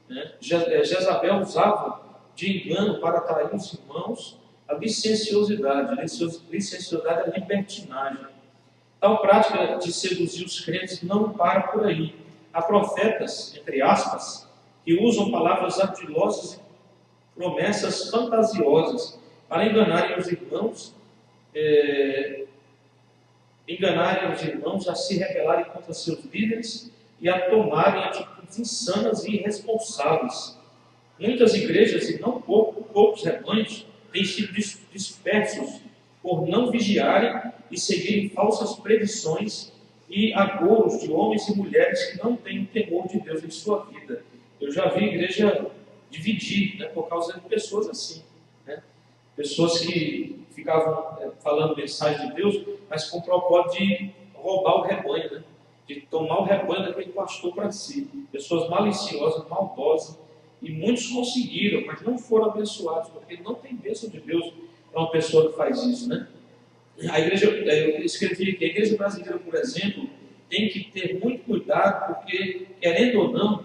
né? Jezabel usava de engano para atrair os irmãos a licenciosidade. Licenciosidade é libertinagem. Tal prática de seduzir os crentes não para por aí. Há profetas, entre aspas, que usam palavras ardilosas e promessas fantasiosas para enganarem os irmãos a se rebelarem contra seus líderes e a tomarem atitudes insanas e irresponsáveis. Muitas igrejas, e não poucos rebanhos, têm sido dispersos por não vigiarem e seguirem falsas predições e agouros de homens e mulheres que não têm o temor de Deus em sua vida. Eu já vi a igreja dividir, né, por causa de pessoas assim, né? Pessoas que ficavam falando mensagem de Deus, mas com o propósito de roubar o rebanho, né? De tomar o rebanho daquele pastor para si. Pessoas maliciosas, maldosas, e muitos conseguiram, mas não foram abençoados, porque não tem bênção de Deus para uma pessoa que faz isso, né? A igreja, eu escrevi que a igreja brasileira, por exemplo, tem que ter muito cuidado, porque, querendo ou não,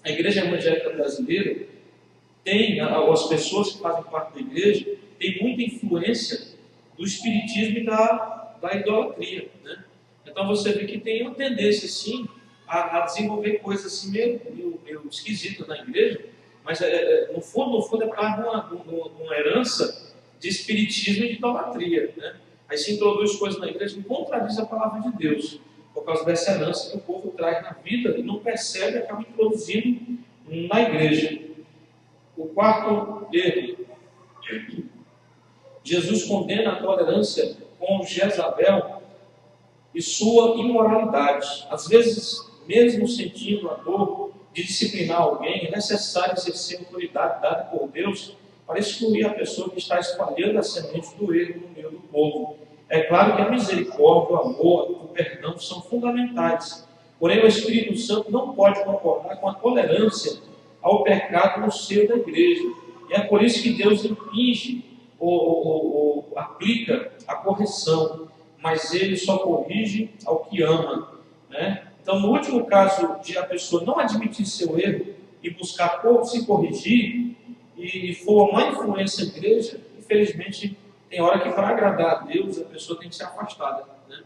a igreja evangélica brasileira tem, as pessoas que fazem parte da igreja, tem muita influência do espiritismo e da idolatria, né? Então você vê que tem uma tendência, sim, a desenvolver coisas assim meio esquisitas na igreja, mas no fundo é por causa de uma herança de espiritismo e de idolatria, né? Aí se introduz coisas na igreja que contradiz a palavra de Deus, por causa dessa herança que o povo traz na vida e não percebe e acaba introduzindo na igreja. O quarto erro: Jesus condena a tolerância com Jezabel e sua imoralidade. Às vezes, mesmo sentindo a dor de disciplinar alguém, é necessário exercer a autoridade dada por Deus para excluir a pessoa que está espalhando as sementes do erro no meio do povo. É claro que a misericórdia, o amor, o perdão são fundamentais. Porém, o Espírito Santo não pode concordar com a tolerância ao pecado no seio da igreja. E é por isso que Deus impinge ou aplica a correção, mas Ele só corrige ao que ama, né? Então, no último caso de a pessoa não admitir seu erro e buscar se corrigir, e for uma má influência na igreja, infelizmente, tem hora que para agradar a Deus, a pessoa tem que ser afastada, né?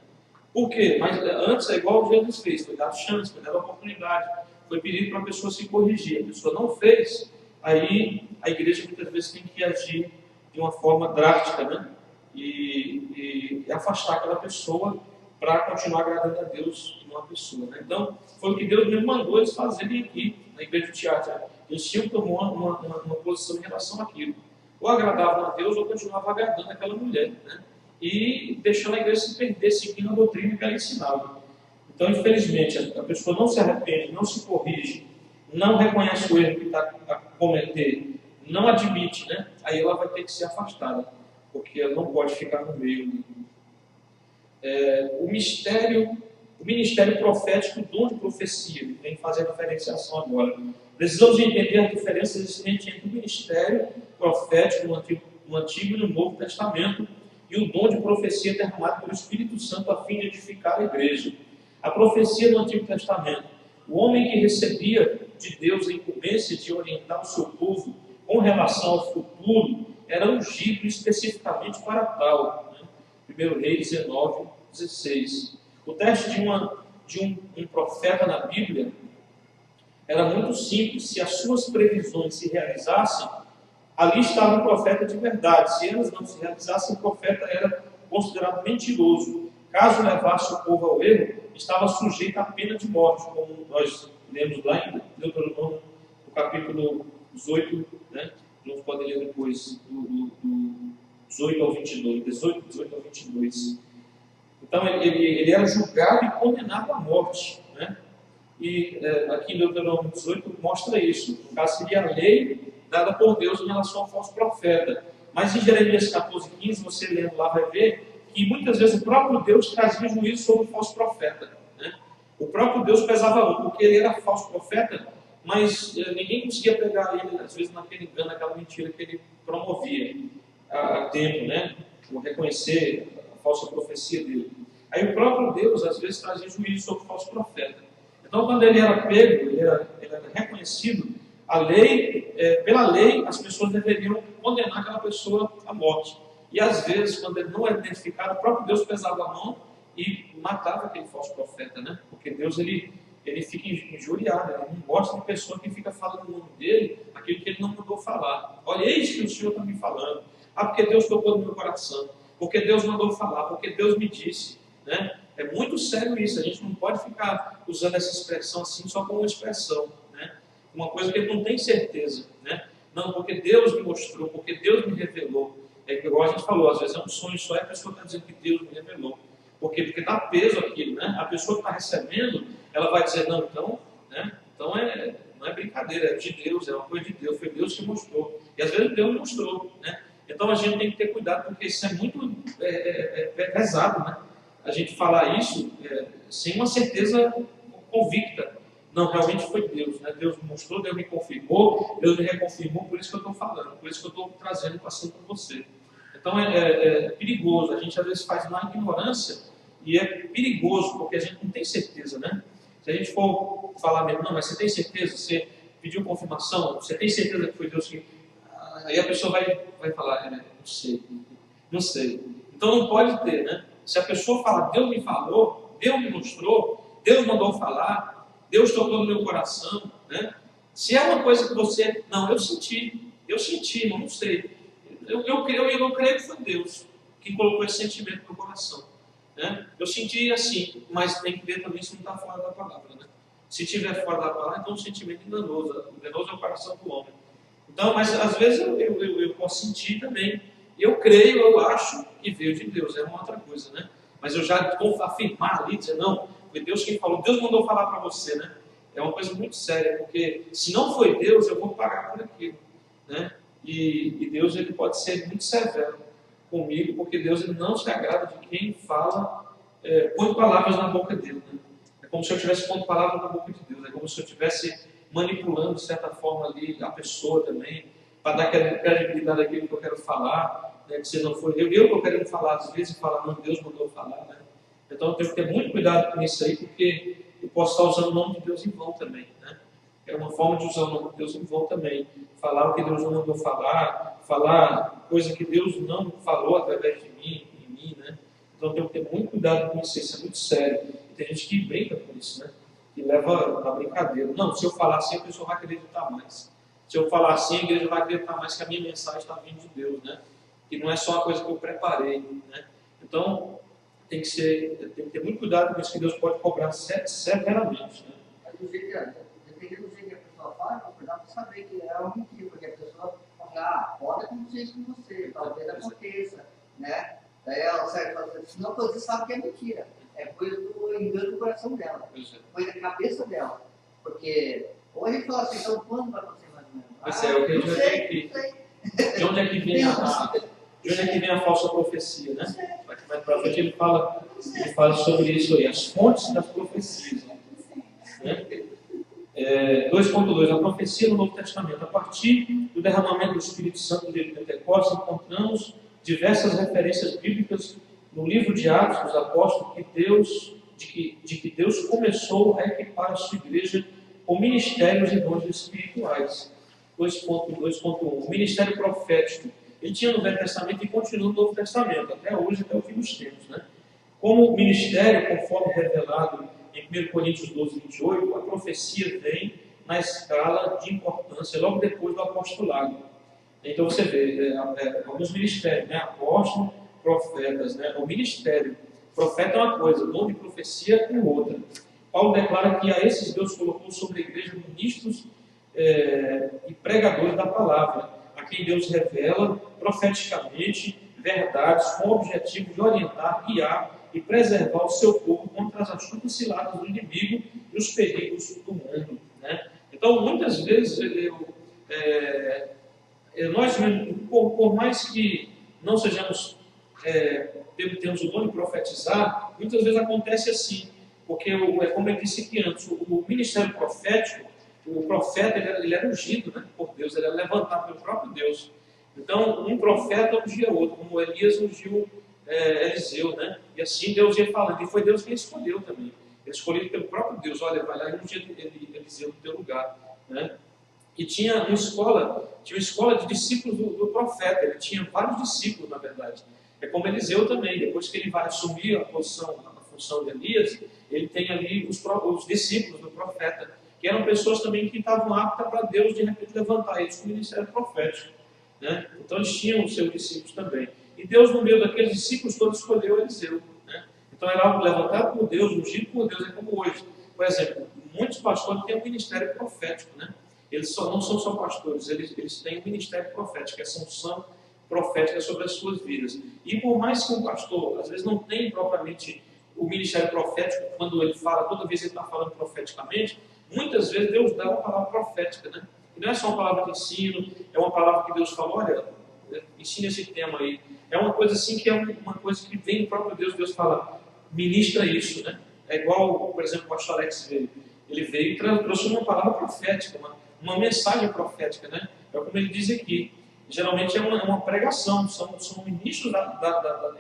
Por quê? Mas antes é igual o Jesus fez, foi dado chance, foi dado oportunidade, foi pedido para a pessoa se corrigir. A pessoa não fez, aí a igreja muitas vezes tem que agir de uma forma drástica, né? E afastar aquela pessoa para continuar agradando a Deus em uma pessoa, né? Então, foi o que Deus mesmo mandou eles fazerem aqui, na igreja do teatro. Eles tinham que tomar uma posição em relação àquilo. Ou agradavam a Deus, ou continuavam agradando aquela mulher, né? E deixando a igreja se perder, seguindo a doutrina que ela ensinava. Então, infelizmente, a pessoa não se arrepende, não se corrige, não reconhece o erro que está a cometer, não admite, né? Aí ela vai ter que ser afastada, porque ela não pode ficar no meio. O ministério profético, o dom de profecia, vem fazer a diferenciação agora. Precisamos entender a diferença existente entre o ministério profético no Antigo e no Novo Testamento e o dom de profecia derramado pelo Espírito Santo a fim de edificar a igreja. A profecia no Antigo Testamento: o homem que recebia de Deus a incumbência de orientar o seu povo com relação ao futuro era ungido especificamente para tal, né? 1 Reis 19, 16. O teste de um profeta na Bíblia era muito simples. Se as suas previsões se realizassem, ali estava um profeta de verdade. Se elas não se realizassem, o profeta era considerado mentiroso. Caso levasse o povo ao erro, estava sujeito à pena de morte, como nós lemos lá em Deuteronômio, no capítulo 18, né? Nós podemos ler depois, do 18 ao 22, 18 ao 22. Então ele era julgado e condenado à morte, né? E aqui em Deuteronômio 18 mostra isso. No caso, seria a lei dada por Deus em relação ao falso profeta. Mas em Jeremias 14:15, você lendo lá vai ver que muitas vezes o próprio Deus trazia juízo sobre o falso profeta, né? O próprio Deus pesava um, porque ele era falso profeta, mas ninguém conseguia pegar ele, às vezes, naquele engano, naquela mentira que ele promovia a tempo, né? Por reconhecer a falsa profecia dele. Aí o próprio Deus, às vezes, trazia juízo sobre o falso profeta. Então, quando ele era pego, ele era reconhecido, pela lei, as pessoas deveriam condenar aquela pessoa à morte. E às vezes, quando ele não era identificado, o próprio Deus pesava a mão e matava aquele falso profeta, né? Porque Deus, ele fica injuriado, ele não gosta de pessoa que fica falando no nome dele aquilo que ele não mandou falar. Olha, eis que o Senhor está me falando. Ah, porque Deus tocou no meu coração. Porque Deus mandou falar. Porque Deus me disse, né? É muito sério isso. A gente não pode ficar usando essa expressão assim só como uma expressão, né? Uma coisa que ele não tem certeza, né? Não, porque Deus me mostrou, porque Deus me revelou. É igual a gente falou, às vezes é um sonho só e a pessoa está dizendo que Deus me revelou. Porque dá peso aquilo, né? A pessoa que está recebendo, ela vai dizer, não, então, né? Então não é brincadeira, é de Deus, é uma coisa de Deus, foi Deus que mostrou. E às vezes Deus mostrou, né? Então a gente tem que ter cuidado, porque isso é muito pesado, né? A gente falar isso sem uma certeza convicta. Não, realmente foi Deus, né? Deus me mostrou, Deus me confirmou, Deus me reconfirmou, por isso que eu estou falando, por isso que eu estou trazendo, passando para você. Então é perigoso, a gente às vezes faz na ignorância e é perigoso, porque a gente não tem certeza, né? Se a gente for falar mesmo, não, mas você tem certeza? Você pediu confirmação? Você tem certeza que foi Deus que... Aí a pessoa vai falar, não sei. Então não pode ter, né? Se a pessoa fala, Deus me falou, Deus me mostrou, Deus mandou falar, Deus tocou no meu coração, né? Se é uma coisa que você... Não, eu senti, mas não sei. Eu creio que foi Deus que colocou esse sentimento no meu coração, né? Eu senti assim, mas tem que ver também se não está fora da palavra, né? Se estiver fora da palavra, então é um sentimento enganoso. Enganoso é o coração do homem. Então, mas às vezes eu posso sentir também. Eu creio, eu acho que veio de Deus, é uma outra coisa, né? Mas eu já vou afirmar ali, dizer, não, foi Deus quem falou, Deus mandou falar para você, né? É uma coisa muito séria, porque se não foi Deus, eu vou pagar por aquilo, né? E Deus, ele pode ser muito severo comigo, porque Deus, ele não se agrada de quem fala, põe palavras na boca dele, né? É como se eu estivesse pondo palavras na boca de Deus, é como se eu estivesse manipulando, de certa forma, ali a pessoa também, para dar credibilidade àquilo que eu quero falar, né? Que se não for eu que eu quero falar, às vezes, e falar, não, Deus mandou falar, né? Então eu tenho que ter muito cuidado com isso aí, porque eu posso estar usando o nome de Deus em vão também, né? É uma forma de usar o nome de Deus em vão também. Falar o que Deus não mandou falar coisa que Deus não falou através de mim, em mim, né? Então eu tenho que ter muito cuidado com isso é muito sério. E tem gente que brinca com isso, né? Que leva a brincadeira. Não, se eu falar assim, a pessoa vai acreditar mais. Se eu falar assim, a igreja vai acreditar mais que a minha mensagem está vindo de Deus, né? Que não é só uma coisa que eu preparei, né? Então, tem que ter muito cuidado com isso, que Deus pode cobrar severamente, né? Dependendo do jeito que a pessoa fala, dá para saber que é uma mentira, porque a pessoa fala, pode acontecer isso com você, talvez aconteça, né? Daí ela fala, senão você sabe que é mentira. É coisa do engano do coração dela, coisa da cabeça dela. Porque, ou a gente fala assim, então quando vai acontecer mais ou menos? Mas o que a gente vai ter que... De onde é que vem a falsa profecia, né? Mais para frente ele fala sobre isso aí, as fontes das profecias, né? 2.2, a profecia no Novo Testamento. A partir do derramamento do Espírito Santo no dia de Pentecostes, encontramos diversas referências bíblicas no livro de Atos dos Apóstolos de que Deus começou a equipar a sua igreja com ministérios e dons espirituais. 2.1, o ministério profético. Ele tinha no Velho Testamento e continua no Novo Testamento, até hoje, até o fim dos tempos, né? Como ministério, conforme revelado em 1 Coríntios 12, 28, a profecia vem na escala de importância logo depois do apostolado. Então você vê alguns ministérios, né? Apóstolo, profetas, né? O ministério, profeta é uma coisa, dom de profecia é outra. Paulo declara que a esses Deus colocou sobre a igreja ministros e pregadores da palavra, a quem Deus revela profeticamente verdades com o objetivo de orientar, guiar e e preservar o seu povo contra as astutas ciladas do inimigo e os perigos do mundo. Né? Então, muitas vezes, nós, por mais que não sejamos, temos o dom de profetizar, muitas vezes acontece assim, porque, como eu disse aqui antes, o ministério profético, o profeta, ele era ungido, né, por Deus, ele era levantado pelo próprio Deus. Então, um profeta ungia outro, como Elias ungiu Eliseu, né? E assim Deus ia falando, e foi Deus quem escolheu também. Ele escolheu pelo próprio Deus, olha, vai lá e ungia Eliseu no teu lugar, né? E tinha uma escola de discípulos do profeta, ele tinha vários discípulos, na verdade. É como Eliseu também, depois que ele vai assumir a função de Elias, ele tem ali os discípulos do profeta, que eram pessoas também que estavam aptas para Deus, de repente, levantar eles com o ministério profético. Né? Então eles tinham os seus discípulos também. E Deus, no meio daqueles discípulos, todos escolheu Eliseu. Né? Então era algo levantado por Deus, ungido por Deus, é como hoje. Por exemplo, muitos pastores têm um ministério profético. Né? Eles não são só pastores, eles têm um ministério profético, essa unção profética sobre as suas vidas. E por mais que um pastor, às vezes, não tenha propriamente o ministério profético, quando ele fala, toda vez ele está falando profeticamente, muitas vezes Deus dá uma palavra profética, né? E não é só uma palavra de ensino, é uma palavra que Deus falou, olha, ensina esse tema aí. É uma coisa assim que é uma coisa que vem do próprio Deus, Deus fala, ministra isso, né? É igual, por exemplo, o pastor Alex veio. Ele veio e trouxe uma palavra profética, uma mensagem profética, né? É como ele diz aqui. Geralmente é uma pregação, são ministros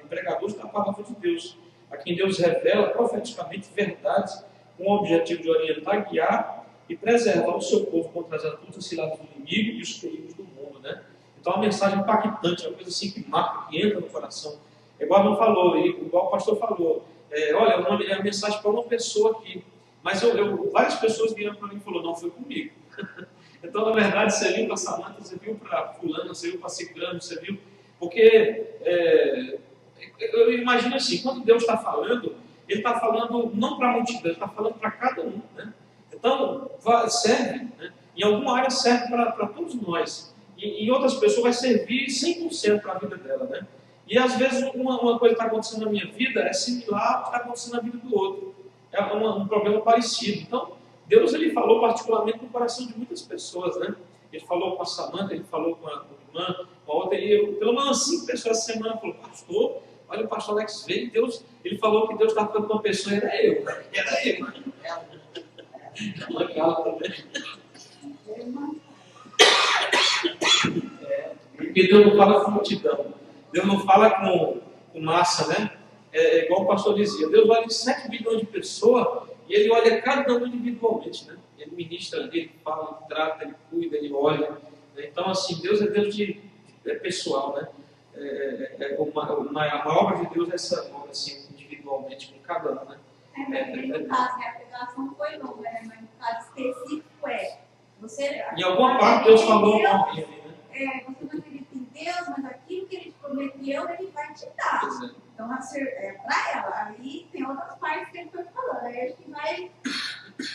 empregadores da palavra de Deus, a quem Deus revela profeticamente verdades com o objetivo de orientar, guiar e preservar o seu povo contra as astutas ciladas do inimigo e os perigos do mundo, né? Então, uma mensagem impactante, uma coisa assim que marca, que entra no coração. Igual não falou, igual o pastor falou, olha, é uma mensagem para uma pessoa aqui, mas várias pessoas vieram para mim e falaram, não foi comigo. Então, na verdade, você viu para Samanta, você viu para fulano, você viu para ciclano, você viu, porque eu imagino assim, quando Deus está falando, Ele está falando não para a multidão, Ele está falando para cada um, né? Então, serve, né? Em alguma área serve para todos nós. E em outras pessoas vai servir 100% para a vida dela, né? E às vezes uma coisa que está acontecendo na minha vida é similar ao que está acontecendo na vida do outro. É um problema parecido. Então, Deus ele falou particularmente no coração de muitas pessoas, né? Ele falou com a Samanta, ele falou com a irmã, com a outra, e pelo menos 5 pessoas essa semana falou, pastor, olha o pastor Alex veio, Deus, ele falou que Deus estava falando com uma pessoa, era eu. Aquela também. Porque Deus não fala com multidão, Deus não fala com massa, né? É igual o pastor dizia, Deus olha em 7 bilhões de pessoas e Ele olha cada um individualmente, né? Ele ministra, Ele fala, Ele trata, Ele cuida, Ele olha. Então, assim, Deus é Deus pessoal, né? A obra de Deus é essa obra, assim, individualmente, com cada um, né? No caso, a pregação foi longa, né? Mas no caso específico você... Em alguma parte Deus falou com alguém ali, né? Você não acredita em Deus, mas aquilo que Ele te prometeu, Ele vai te dar. Então, para ela, aí tem outras partes que Ele foi falando. Aí a gente vai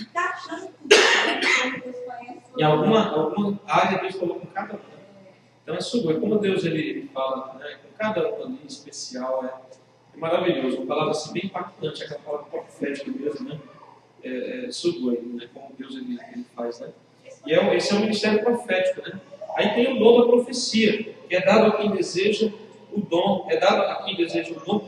encaixando tudo, né? Deus conhece. Em alguma área Deus falou com cada um. Então é como Deus ele fala, né? Com cada um ali especial, é maravilhoso. Uma palavra assim, bem impactante, aquela palavra profética mesmo, né? Né? Como Deus ele faz, né? E esse é o ministério profético, né? Aí tem o dom da profecia, que é dado a quem deseja o dom,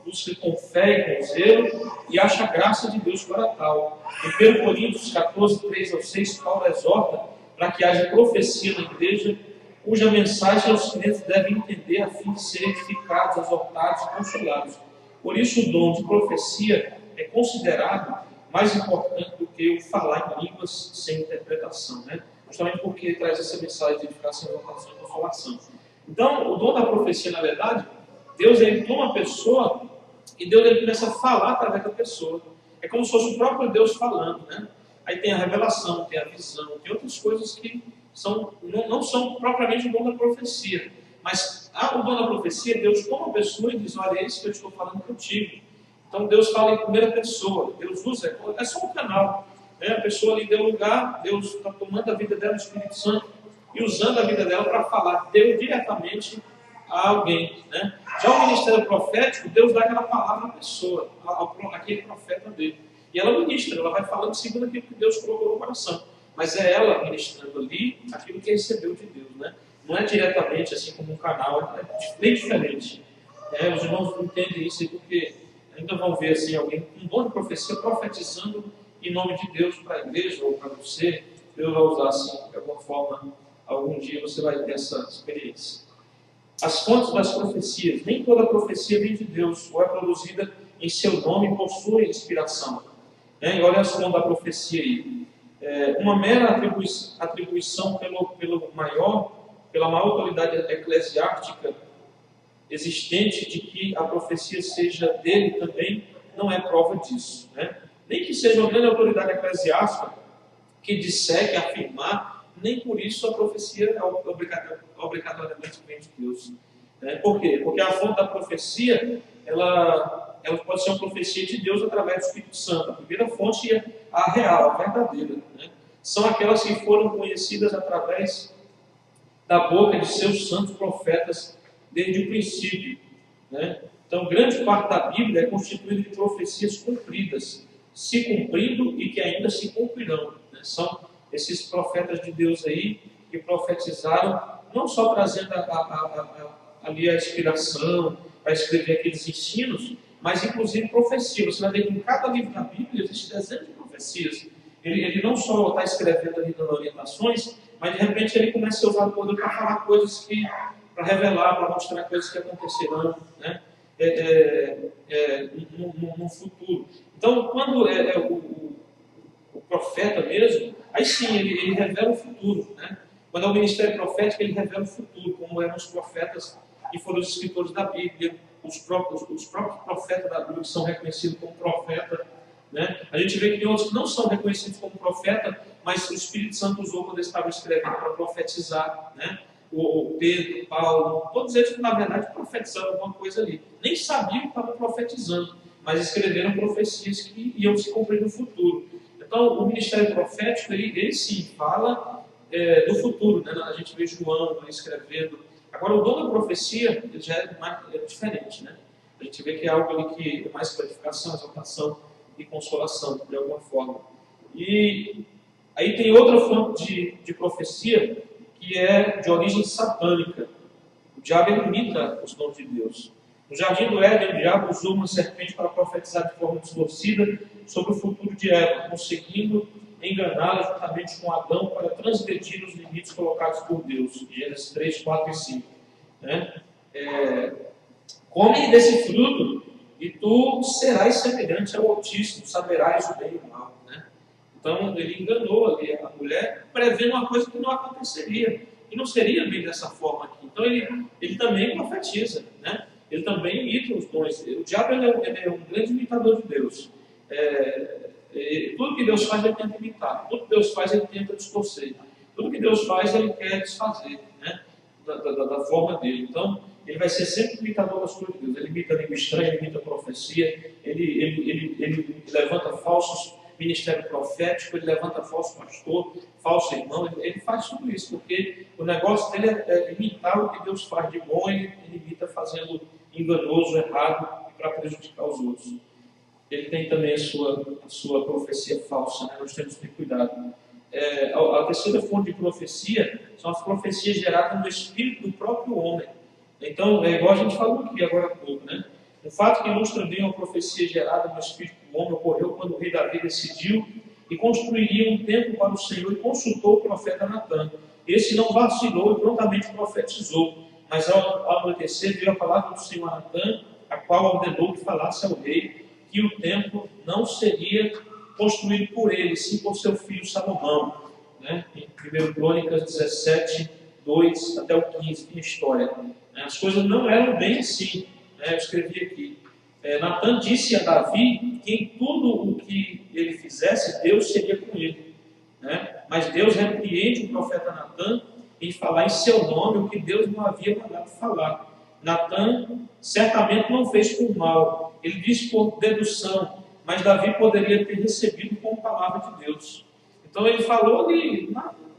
busca com fé e com zelo e acha a graça de Deus para tal. Em 1 Coríntios 14, 3-6, Paulo exorta para que haja profecia na igreja, cuja mensagem os crentes devem entender a fim de serem edificados, exortados e consolados. Por isso o dom de profecia é considerado mais importante do que o falar em línguas sem interpretação, né? Justamente porque traz essa mensagem de edificação, exortação e consolação. Então, o dom da profecia, na verdade, Deus ele toma a pessoa e Deus ele começa a falar através da pessoa. É como se fosse o próprio Deus falando, né? Aí tem a revelação, tem a visão, tem outras coisas que não são propriamente o dom da profecia. Mas o dom da profecia, Deus toma a pessoa e diz, olha, é isso que eu estou falando contigo. Então Deus fala em primeira pessoa, Deus usa, é só um canal. Né? A pessoa ali deu lugar, Deus está tomando a vida dela, o Espírito Santo, e usando a vida dela para falar diretamente a alguém, né? Já o ministério profético, Deus dá aquela palavra à pessoa, aquele profeta dele. E ela ministra, ela vai falando segundo aquilo que Deus colocou no coração. Mas é ela ministrando ali aquilo que recebeu de Deus, né? Não é diretamente assim como um canal, é bem diferente. Os irmãos não entendem isso porque ainda vão ver assim, alguém com um dom de profecia profetizando em nome de Deus para a igreja ou para você. Deus vai usar assim, de alguma forma, algum dia você vai ter essa experiência. As fontes das profecias. Nem toda profecia vem de Deus ou é produzida em seu nome e possui inspiração. E olha as fontes da profecia aí. Uma mera atribuição pela maior autoridade eclesiástica existente de que a profecia seja dele também não é prova disso, né? Nem que seja uma grande autoridade eclesiástica que disser, que afirmar, nem por isso a profecia é obrigatoriamente vem de Deus, né? Por quê? Porque a fonte da profecia ela pode ser uma profecia de Deus através do Espírito Santo. A primeira fonte é a real, a verdadeira, né? São aquelas que foram conhecidas através da boca de seus santos profetas desde o princípio, né? Então, grande parte da Bíblia é constituída de profecias cumpridas, se cumprindo e que ainda se cumprirão, né? São esses profetas de Deus aí que profetizaram, não só trazendo ali a inspiração para escrever aqueles ensinos, mas inclusive profecias. Você vai ver que em cada livro da Bíblia existe dezenas de profecias. Ele não só está escrevendo ali dando orientações, mas de repente ele começa a usar o poder para falar coisas para revelar, para mostrar coisas que acontecerão, né? No futuro. Então, quando o profeta mesmo, aí sim ele revela o futuro, né? Quando é o ministério profético, ele revela o futuro, como eram os profetas que foram os escritores da Bíblia, os próprios profetas da Bíblia que são reconhecidos como profeta, né? A gente vê que tem outros que não são reconhecidos como profeta, mas o Espírito Santo usou quando eles estavam escrevendo para profetizar, né? O Pedro, o Paulo, todos eles, na verdade, profetizaram alguma coisa ali. Nem sabiam que estavam profetizando, mas escreveram profecias que iam se cumprir no futuro. Então, o ministério profético, ele sim fala do futuro, né? A gente vê João escrevendo. Agora, o dom da profecia já é diferente, né? A gente vê que é algo ali que é mais clarificação, exaltação e consolação, de alguma forma. E aí tem outra fonte de profecia que é de origem satânica. O diabo imita os dons de Deus. No jardim do Éden, o diabo usou uma serpente para profetizar de forma distorcida sobre o futuro de Eva, conseguindo enganá-la juntamente com Adão para transgredir os limites colocados por Deus. Gênesis 3, 4 e 5. Né? Come desse fruto e tu serás semelhante ao Altíssimo, saberás o bem e o mal. Né? Então, ele enganou ali a mulher, prevendo uma coisa que não aconteceria, e não seria bem dessa forma aqui. Então, ele também profetiza, né? Ele também imita os dons. O diabo ele é um grande imitador de Deus. Tudo que Deus faz, ele tenta imitar. Tudo que Deus faz, ele tenta distorcer. Tudo que Deus faz, ele quer desfazer, né? Da forma dele. Então, ele vai ser sempre imitador das coisas de Deus. Ele imita a língua estranha, ele imita a profecia, ele levanta falsos ministérios proféticos, ele levanta falso pastor, falso irmão, ele faz tudo isso, porque o negócio dele é imitar o que Deus faz de bom, ele imita fazendo enganoso, errado, para prejudicar os outros. Ele tem também a sua profecia falsa, né? Nós temos que ter cuidado. A terceira fonte de profecia são as profecias geradas no espírito do próprio homem. Então, é igual a gente falou aqui agora há pouco, né? O fato que ilustra bem uma profecia gerada no espírito do homem ocorreu quando o rei Davi decidiu e construiria um templo para o Senhor e consultou o profeta Natã. Esse não vacilou e prontamente profetizou, mas ao anoitecer veio a palavra do Senhor a Natã, a qual ordenou que falasse ao rei que o templo não seria construído por ele, sim por seu filho Salomão. Né? Em 1 Crônicas 17, 2 até o 15, tem história. As coisas não eram bem assim. Eu escrevi aqui. Natã disse a Davi que em tudo o que ele fizesse, Deus seria com ele. Né? Mas Deus repreende o profeta Natã em falar em seu nome o que Deus não havia mandado falar. Natã certamente não fez por mal, ele disse por dedução, mas Davi poderia ter recebido como palavra de Deus. Então ele falou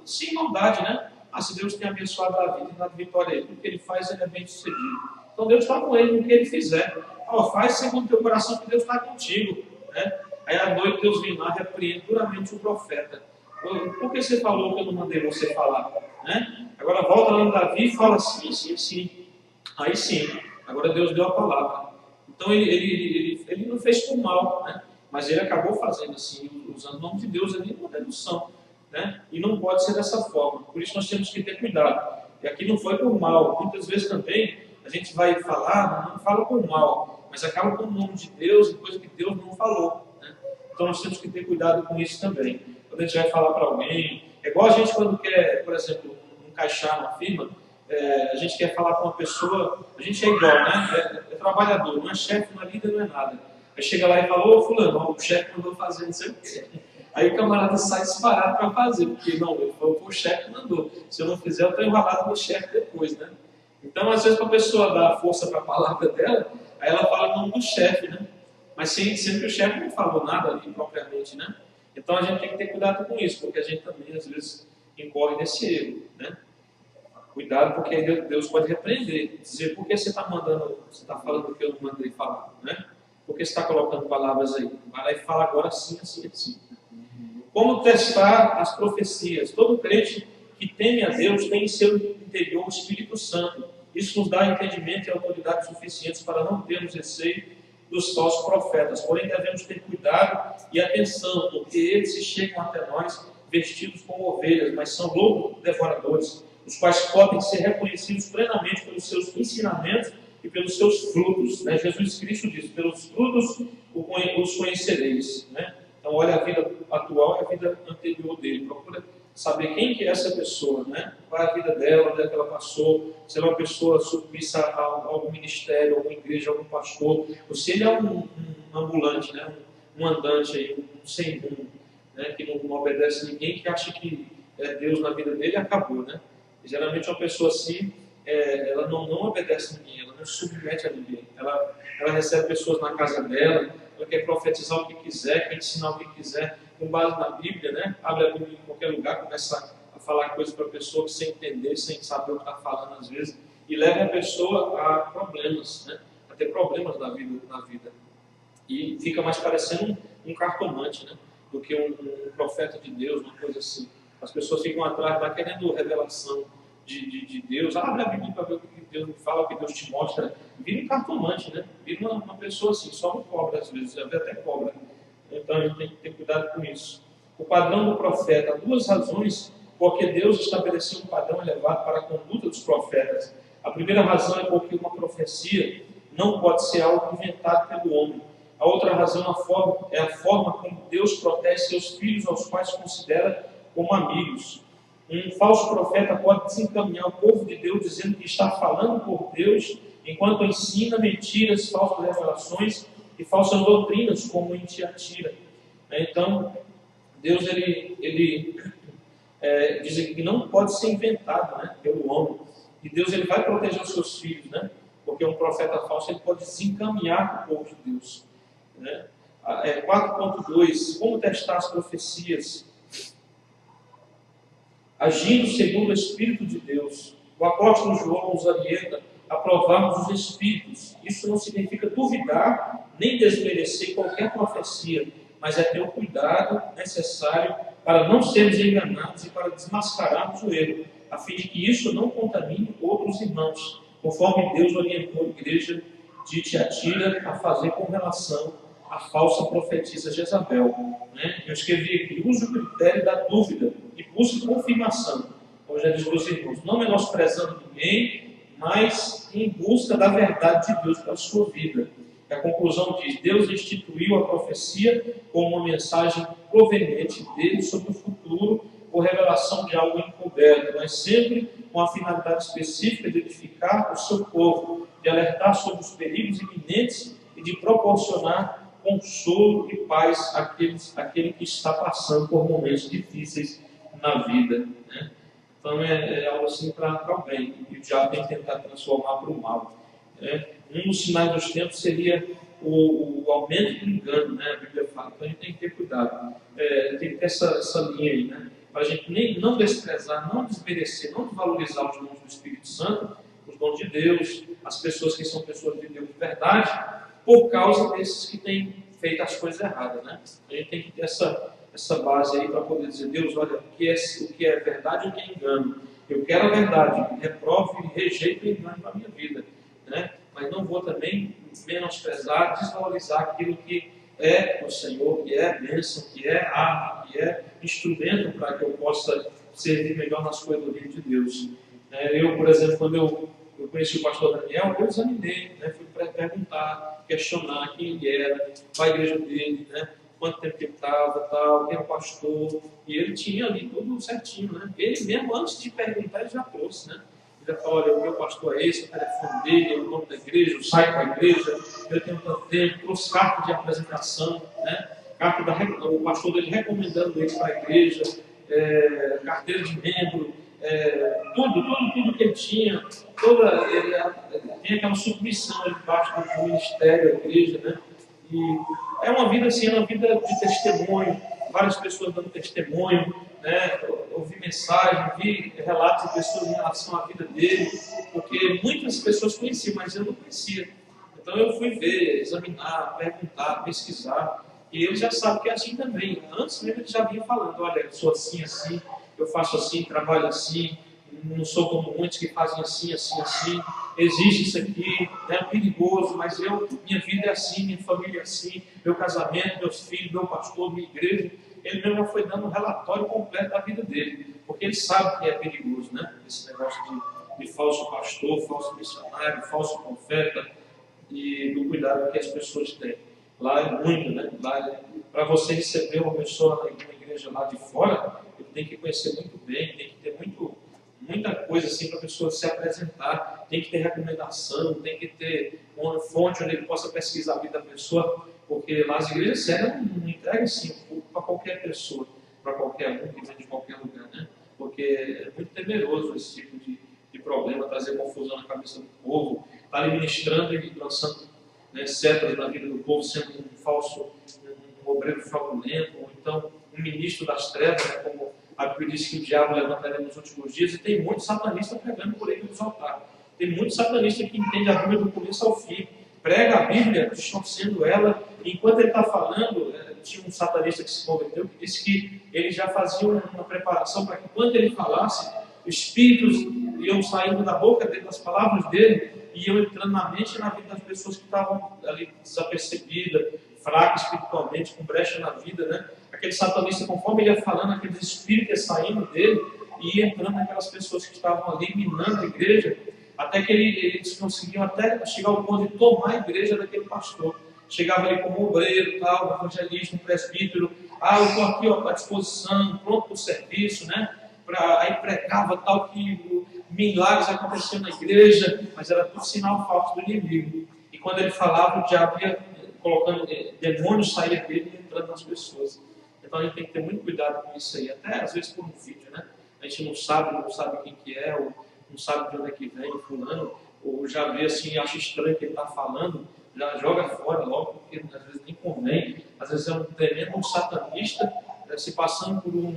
sem maldade, né? Se Deus tem abençoado Davi, tem dado vitória a ele, tudo que ele faz, ele é bem sucedido. Então Deus está com ele no que ele fizer. Faz segundo o teu coração que Deus está contigo. Né? Aí à noite Deus vem lá, repreende duramente o profeta. Por que você falou que eu não mandei você falar? Né? Agora volta lá no Davi e fala assim, assim, assim. Aí sim, agora Deus deu a palavra. Então ele não fez por mal, né? Mas ele acabou fazendo assim, usando o nome de Deus ali numa dedução. Né? E não pode ser dessa forma. Por isso nós temos que ter cuidado. E aqui não foi por mal. Muitas vezes também a gente vai falar, não fala por mal, mas acaba com o nome de Deus e coisa que Deus não falou. Né? Então nós temos que ter cuidado com isso também. Quando a gente vai falar para alguém, é igual a gente quando quer, por exemplo, encaixar uma firma, a gente quer falar com uma pessoa, a gente é igual, né? É trabalhador, não é chefe, não é líder, não é nada. Aí chega lá e fala, ô fulano, o chefe mandou fazer não sei o quê. Aí o camarada sai disparado para fazer, porque não, ele falou, o chefe mandou. Se eu não fizer, eu estou enrolado no chefe depois, né? Então, às vezes, para a pessoa dar força para a palavra dela, aí ela fala o nome do chefe, né? Mas sendo que o chefe não falou nada ali propriamente, né? Então a gente tem que ter cuidado com isso, porque a gente também, às vezes, incorre nesse erro, né? Cuidado, porque aí Deus pode repreender, dizer, por que você está mandando, você está falando o que eu não mandei falar, né? Por que você está colocando palavras aí? Vai lá e fala agora assim, assim, assim. Como testar as profecias? Todo crente que teme a Deus tem em seu interior o Espírito Santo. Isso nos dá entendimento e autoridade suficientes para não termos receio dos falsos profetas. Porém, devemos ter cuidado e atenção, porque eles se chegam até nós vestidos como ovelhas, mas são lobos devoradores, os quais podem ser reconhecidos plenamente pelos seus ensinamentos e pelos seus frutos. Né? Jesus Cristo diz, pelos frutos os conhecereis. Né? Então, olha a vida atual e a vida anterior dele. Procura saber quem que é essa pessoa, né? Qual é a vida dela, onde é que ela passou, se ela é uma pessoa submissa a algum ministério, alguma igreja, algum pastor, ou se ele é um ambulante, né? Um andante, aí, um sem rumo, né? Que não obedece a ninguém, que acha que é Deus na vida dele e acabou. Né? E, geralmente uma pessoa assim, ela não obedece a ninguém, ela não submete a ninguém. Ela recebe pessoas na casa dela, ela quer profetizar o que quiser, quer ensinar o que quiser, com base na Bíblia, né? Abre a Bíblia em qualquer lugar, começa a falar coisas para a pessoa que sem entender, sem saber o que está falando às vezes, e leva a pessoa a problemas, né? A ter problemas na vida. E fica mais parecendo um cartomante, né? Do que um profeta de Deus, uma coisa assim. As pessoas ficam atrás, lá querendo revelação de Deus. Abre a Bíblia para ver o que Deus me fala, o que Deus te mostra. Vira um cartomante, né? Vira uma pessoa assim, só não cobra às vezes, já vê até cobra. Então a gente tem que ter cuidado com isso. O padrão do profeta, há duas razões porque Deus estabeleceu um padrão elevado para a conduta dos profetas. A primeira razão é porque uma profecia não pode ser algo inventado pelo homem. A outra razão é a forma como Deus protege seus filhos, aos quais considera como amigos. Um falso profeta pode desencaminhar o povo de Deus dizendo que está falando por Deus, enquanto ensina mentiras, falsas revelações e falsas doutrinas, como em Tiatira. Então, Deus diz que não pode ser inventado, né, pelo homem. E Deus vai proteger os seus filhos, né, porque um profeta falso ele pode desencaminhar o povo de Deus. Né? 4.2. Como testar as profecias? Agindo segundo o Espírito de Deus. O apóstolo João nos orienta a provarmos os Espíritos. Isso não significa duvidar nem desmerecer qualquer profecia, mas é ter o cuidado necessário para não sermos enganados e para desmascararmos o erro, a fim de que isso não contamine outros irmãos, conforme Deus orientou a igreja de Tiatira a fazer com relação à falsa profetisa Jezabel. Né? Eu escrevi aqui, use o critério da dúvida e busque confirmação, como já disse meus irmãos, não menosprezando ninguém, mas em busca da verdade de Deus para a sua vida. E a conclusão diz, Deus instituiu a profecia como uma mensagem proveniente dele sobre o futuro, por revelação de algo encoberto, mas sempre com a finalidade específica de edificar o seu povo, de alertar sobre os perigos iminentes e de proporcionar consolo e paz àquele que está passando por momentos difíceis na vida. Né? Então é algo assim para o bem, e o diabo tem que tentar transformar para o mal. Né? Um dos sinais dos tempos seria o aumento do engano, né? A Bíblia fala. Então a gente tem que ter cuidado, tem que ter essa linha aí, né? para a gente nem não desprezar, não desmerecer, não desvalorizar os dons do Espírito Santo, os dons de Deus, as pessoas que são pessoas de Deus de verdade, por causa desses que têm feito as coisas erradas, né? A gente tem que ter essa base aí para poder dizer, Deus, olha, o que é verdade e o que é engano. Eu quero a verdade, reprovo e rejeito o engano na minha vida, né? Mas não vou também menosprezar, desvalorizar aquilo que é do Senhor, que é bênção, que é arma, que é instrumento para que eu possa servir melhor nas coisas do reino de Deus. Eu, por exemplo, quando eu conheci o pastor Daniel, eu examinei, né? Fui perguntar, questionar quem ele era, qual a igreja dele, né? Quanto tempo ele estava, tal, quem é o pastor, e ele tinha ali tudo certinho, né? Ele mesmo, antes de perguntar, ele já trouxe, né? Ele já falou, olha, o meu pastor é esse, o telefone dele, é o nome da igreja, o site da igreja, eu tenho tanto tempo, trouxe carta de apresentação, né? O pastor dele recomendando ele para a igreja, carteira de membro, tudo que ele tinha, ele tem aquela submissão ali debaixo do ministério da igreja, né? E é uma vida assim, é uma vida de testemunho, várias pessoas dando testemunho, né? Ouvi mensagem, vi relatos de pessoas em relação à vida dele, porque muitas pessoas conheciam, mas eu não conhecia. Então eu fui ver, examinar, perguntar, pesquisar, e ele já sabe que é assim também. Antes mesmo ele já vinha falando, olha, eu sou assim, assim, eu faço assim, trabalho assim, não sou como muitos que fazem assim, assim, assim. Existe isso aqui, é perigoso, mas minha vida é assim, minha família é assim, meu casamento, meus filhos, meu pastor, minha igreja. Ele mesmo já foi dando um relatório completo da vida dele, porque ele sabe que é perigoso, né? Esse negócio de falso pastor, falso missionário, falso profeta, e do cuidado que as pessoas têm. Lá é muito, né? Lá para você receber uma pessoa na igreja lá de fora, ele tem que conhecer muito bem, tem que ter muita coisa assim para a pessoa se apresentar, tem que ter recomendação, tem que ter uma fonte onde ele possa pesquisar a vida da pessoa, porque lá as igrejas sérias não entregam assim para qualquer pessoa, para qualquer um que vem de qualquer lugar, né? Porque é muito temeroso esse tipo de problema, trazer confusão na cabeça do povo, estar ali ministrando e lançando, né, setas na vida do povo, sendo um obreiro fraudulento, ou então um ministro das trevas, né, como a Bíblia diz que o diabo levantaria nos últimos dias, e tem muitos satanistas pregando por aí nos altares. Tem muitos satanistas que entendem a Bíblia do começo ao fim, prega a Bíblia, distorcendo ela, e enquanto ele está falando, tinha um satanista que se converteu, que disse que ele já fazia uma preparação para que quando ele falasse, espíritos iam saindo da boca dele, das palavras dele, e iam entrando na mente e na vida das pessoas que estavam ali desapercebidas, fracas espiritualmente, com brecha na vida, né? Aquele satanista, conforme ele ia falando, aqueles espíritos iam saindo dele e ia entrando naquelas pessoas que estavam ali minando a igreja, até que eles conseguiam até chegar ao ponto de tomar a igreja daquele pastor. Chegava ali como obreiro, tal, evangelista, um presbítero, eu estou aqui à disposição, pronto para o serviço, né? Aí pregava tal que milagres aconteciam na igreja, mas era tudo sinal falso do inimigo. E quando ele falava, o diabo ia colocando, demônios saía dele e entrando nas pessoas. Então a gente tem que ter muito cuidado com isso aí, até às vezes por um vídeo, né? A gente não sabe quem que é, ou não sabe de onde é que vem fulano, ou já vê assim, acha estranho que ele está falando, já joga fora logo, porque às vezes nem convém, às vezes é um tremendo satanista, se passando por um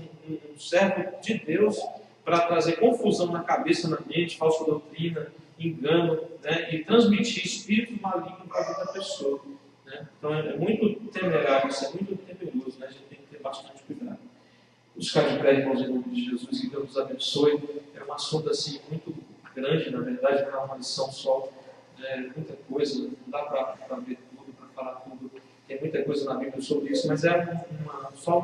servo de Deus para trazer confusão na cabeça, na mente, falsa doutrina, engano, né? E transmitir espírito maligno para a vida da pessoa, né? Então é muito temerário, isso é muito temeroso, né? A gente tem que ter bastante cuidado. Os caras de pé, irmãos, em nome de Jesus, que Deus nos abençoe. É um assunto assim muito grande, na verdade, não é uma lição só, muita coisa, não dá para ver tudo, para falar tudo. Tem muita coisa na Bíblia sobre isso, mas é só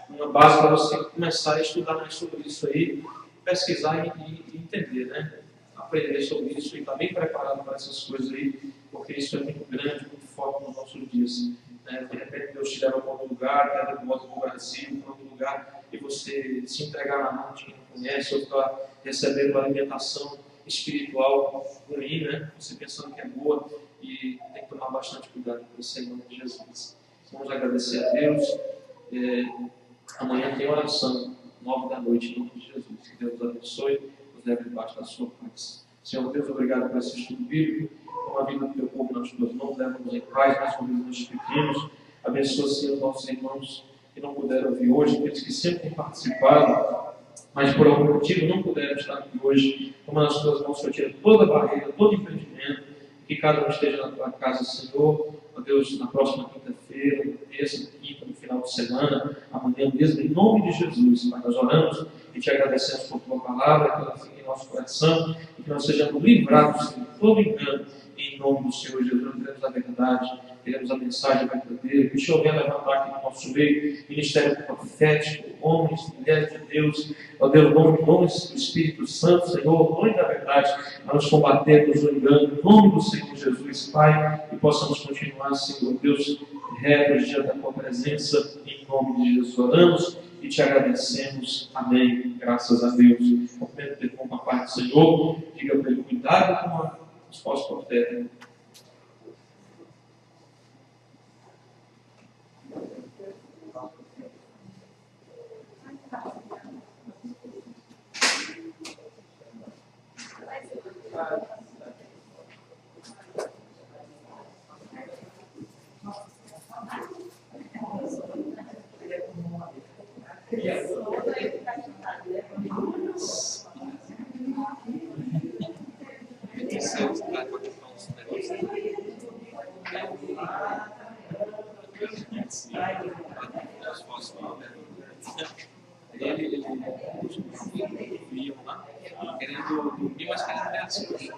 uma base para você começar a estudar mais sobre isso aí, pesquisar e entender, né? Aprender sobre isso e estar bem preparado para essas coisas aí, porque isso é muito grande, muito forte nos nossos dias. Né? De repente Deus te leva para outro lugar, leva de volta para o Brasil, para outro lugar, e você se entregar na mão de quem não conhece, ou está recebendo uma alimentação espiritual ruim, né? Você pensando que é boa, e tem que tomar bastante cuidado com isso em nome de Jesus. Vamos agradecer a Deus. Amanhã tem oração, 9 da noite, em nome de Jesus. Que Deus nos abençoe, nos leve debaixo da sua paz. Senhor Deus, obrigado por esse estudo bíblico. Com a vida do teu povo nas tuas mãos, leva-nos em paz, mais uma vez nos pedimos. Abençoa, Senhor, nossos irmãos que não puderam vir hoje, aqueles que sempre têm participado, mas por algum motivo não puderam estar aqui hoje. Toma nas tuas mãos, Senhor, tira toda barreira, todo impedimento, que cada um esteja na tua casa, Senhor. Ó Deus, na próxima quinta-feira, terça, quinta, no final de semana, amanhã mesmo, em nome de Jesus, Pai, nós oramos e te agradecemos por tua palavra, que ela fique em nosso coração e que nós sejamos livrados, Senhor, de todo engano, em nome do Senhor Jesus. Nós queremos a verdade, queremos a mensagem verdadeira, que o Senhor venha levantar aqui no nosso meio, ministério profético, homens, mulheres de Deus, ó Deus, homens do Espírito Santo, Senhor, nome da verdade, para nos combatermos o engano, em nome do Senhor Jesus, Pai, e possamos continuar, Senhor Deus, retos diante da tua presença, em nome de Jesus. Oramos e te agradecemos. Amém. Graças a Deus. Cumprimento o irmão com a paz do Senhor. Diga para ele, cuidado com a resposta profética. Ele lá, querendo dormir, mas querendo ver as coisas.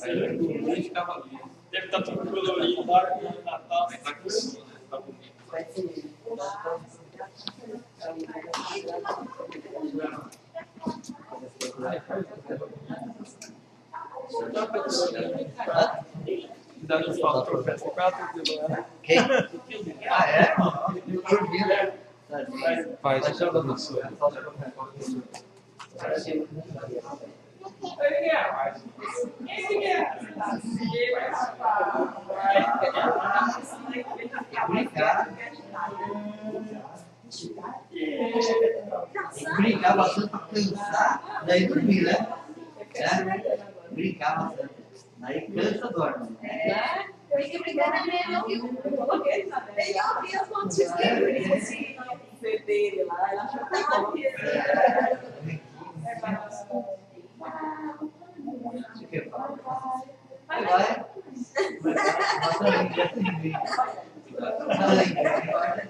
Aí ele dormia e ficava ali. Deve estar tudo colorido lá no Natal. Aí tá com sono, né? Tá bonito. Cuidado de falar, profeta. Quem? Ah, é? Eu vi, né? Paz, Deus abençoe. Brincar bastante para cansar, daí dormir, né? Brincar bastante. Daí cansa, dorme. Tem que brincar na minha não, viu? Eu coloquei, tem que ouvir as notícias dele, dele lá, ela já tá aqui. Você quer falar? Vai. Vai.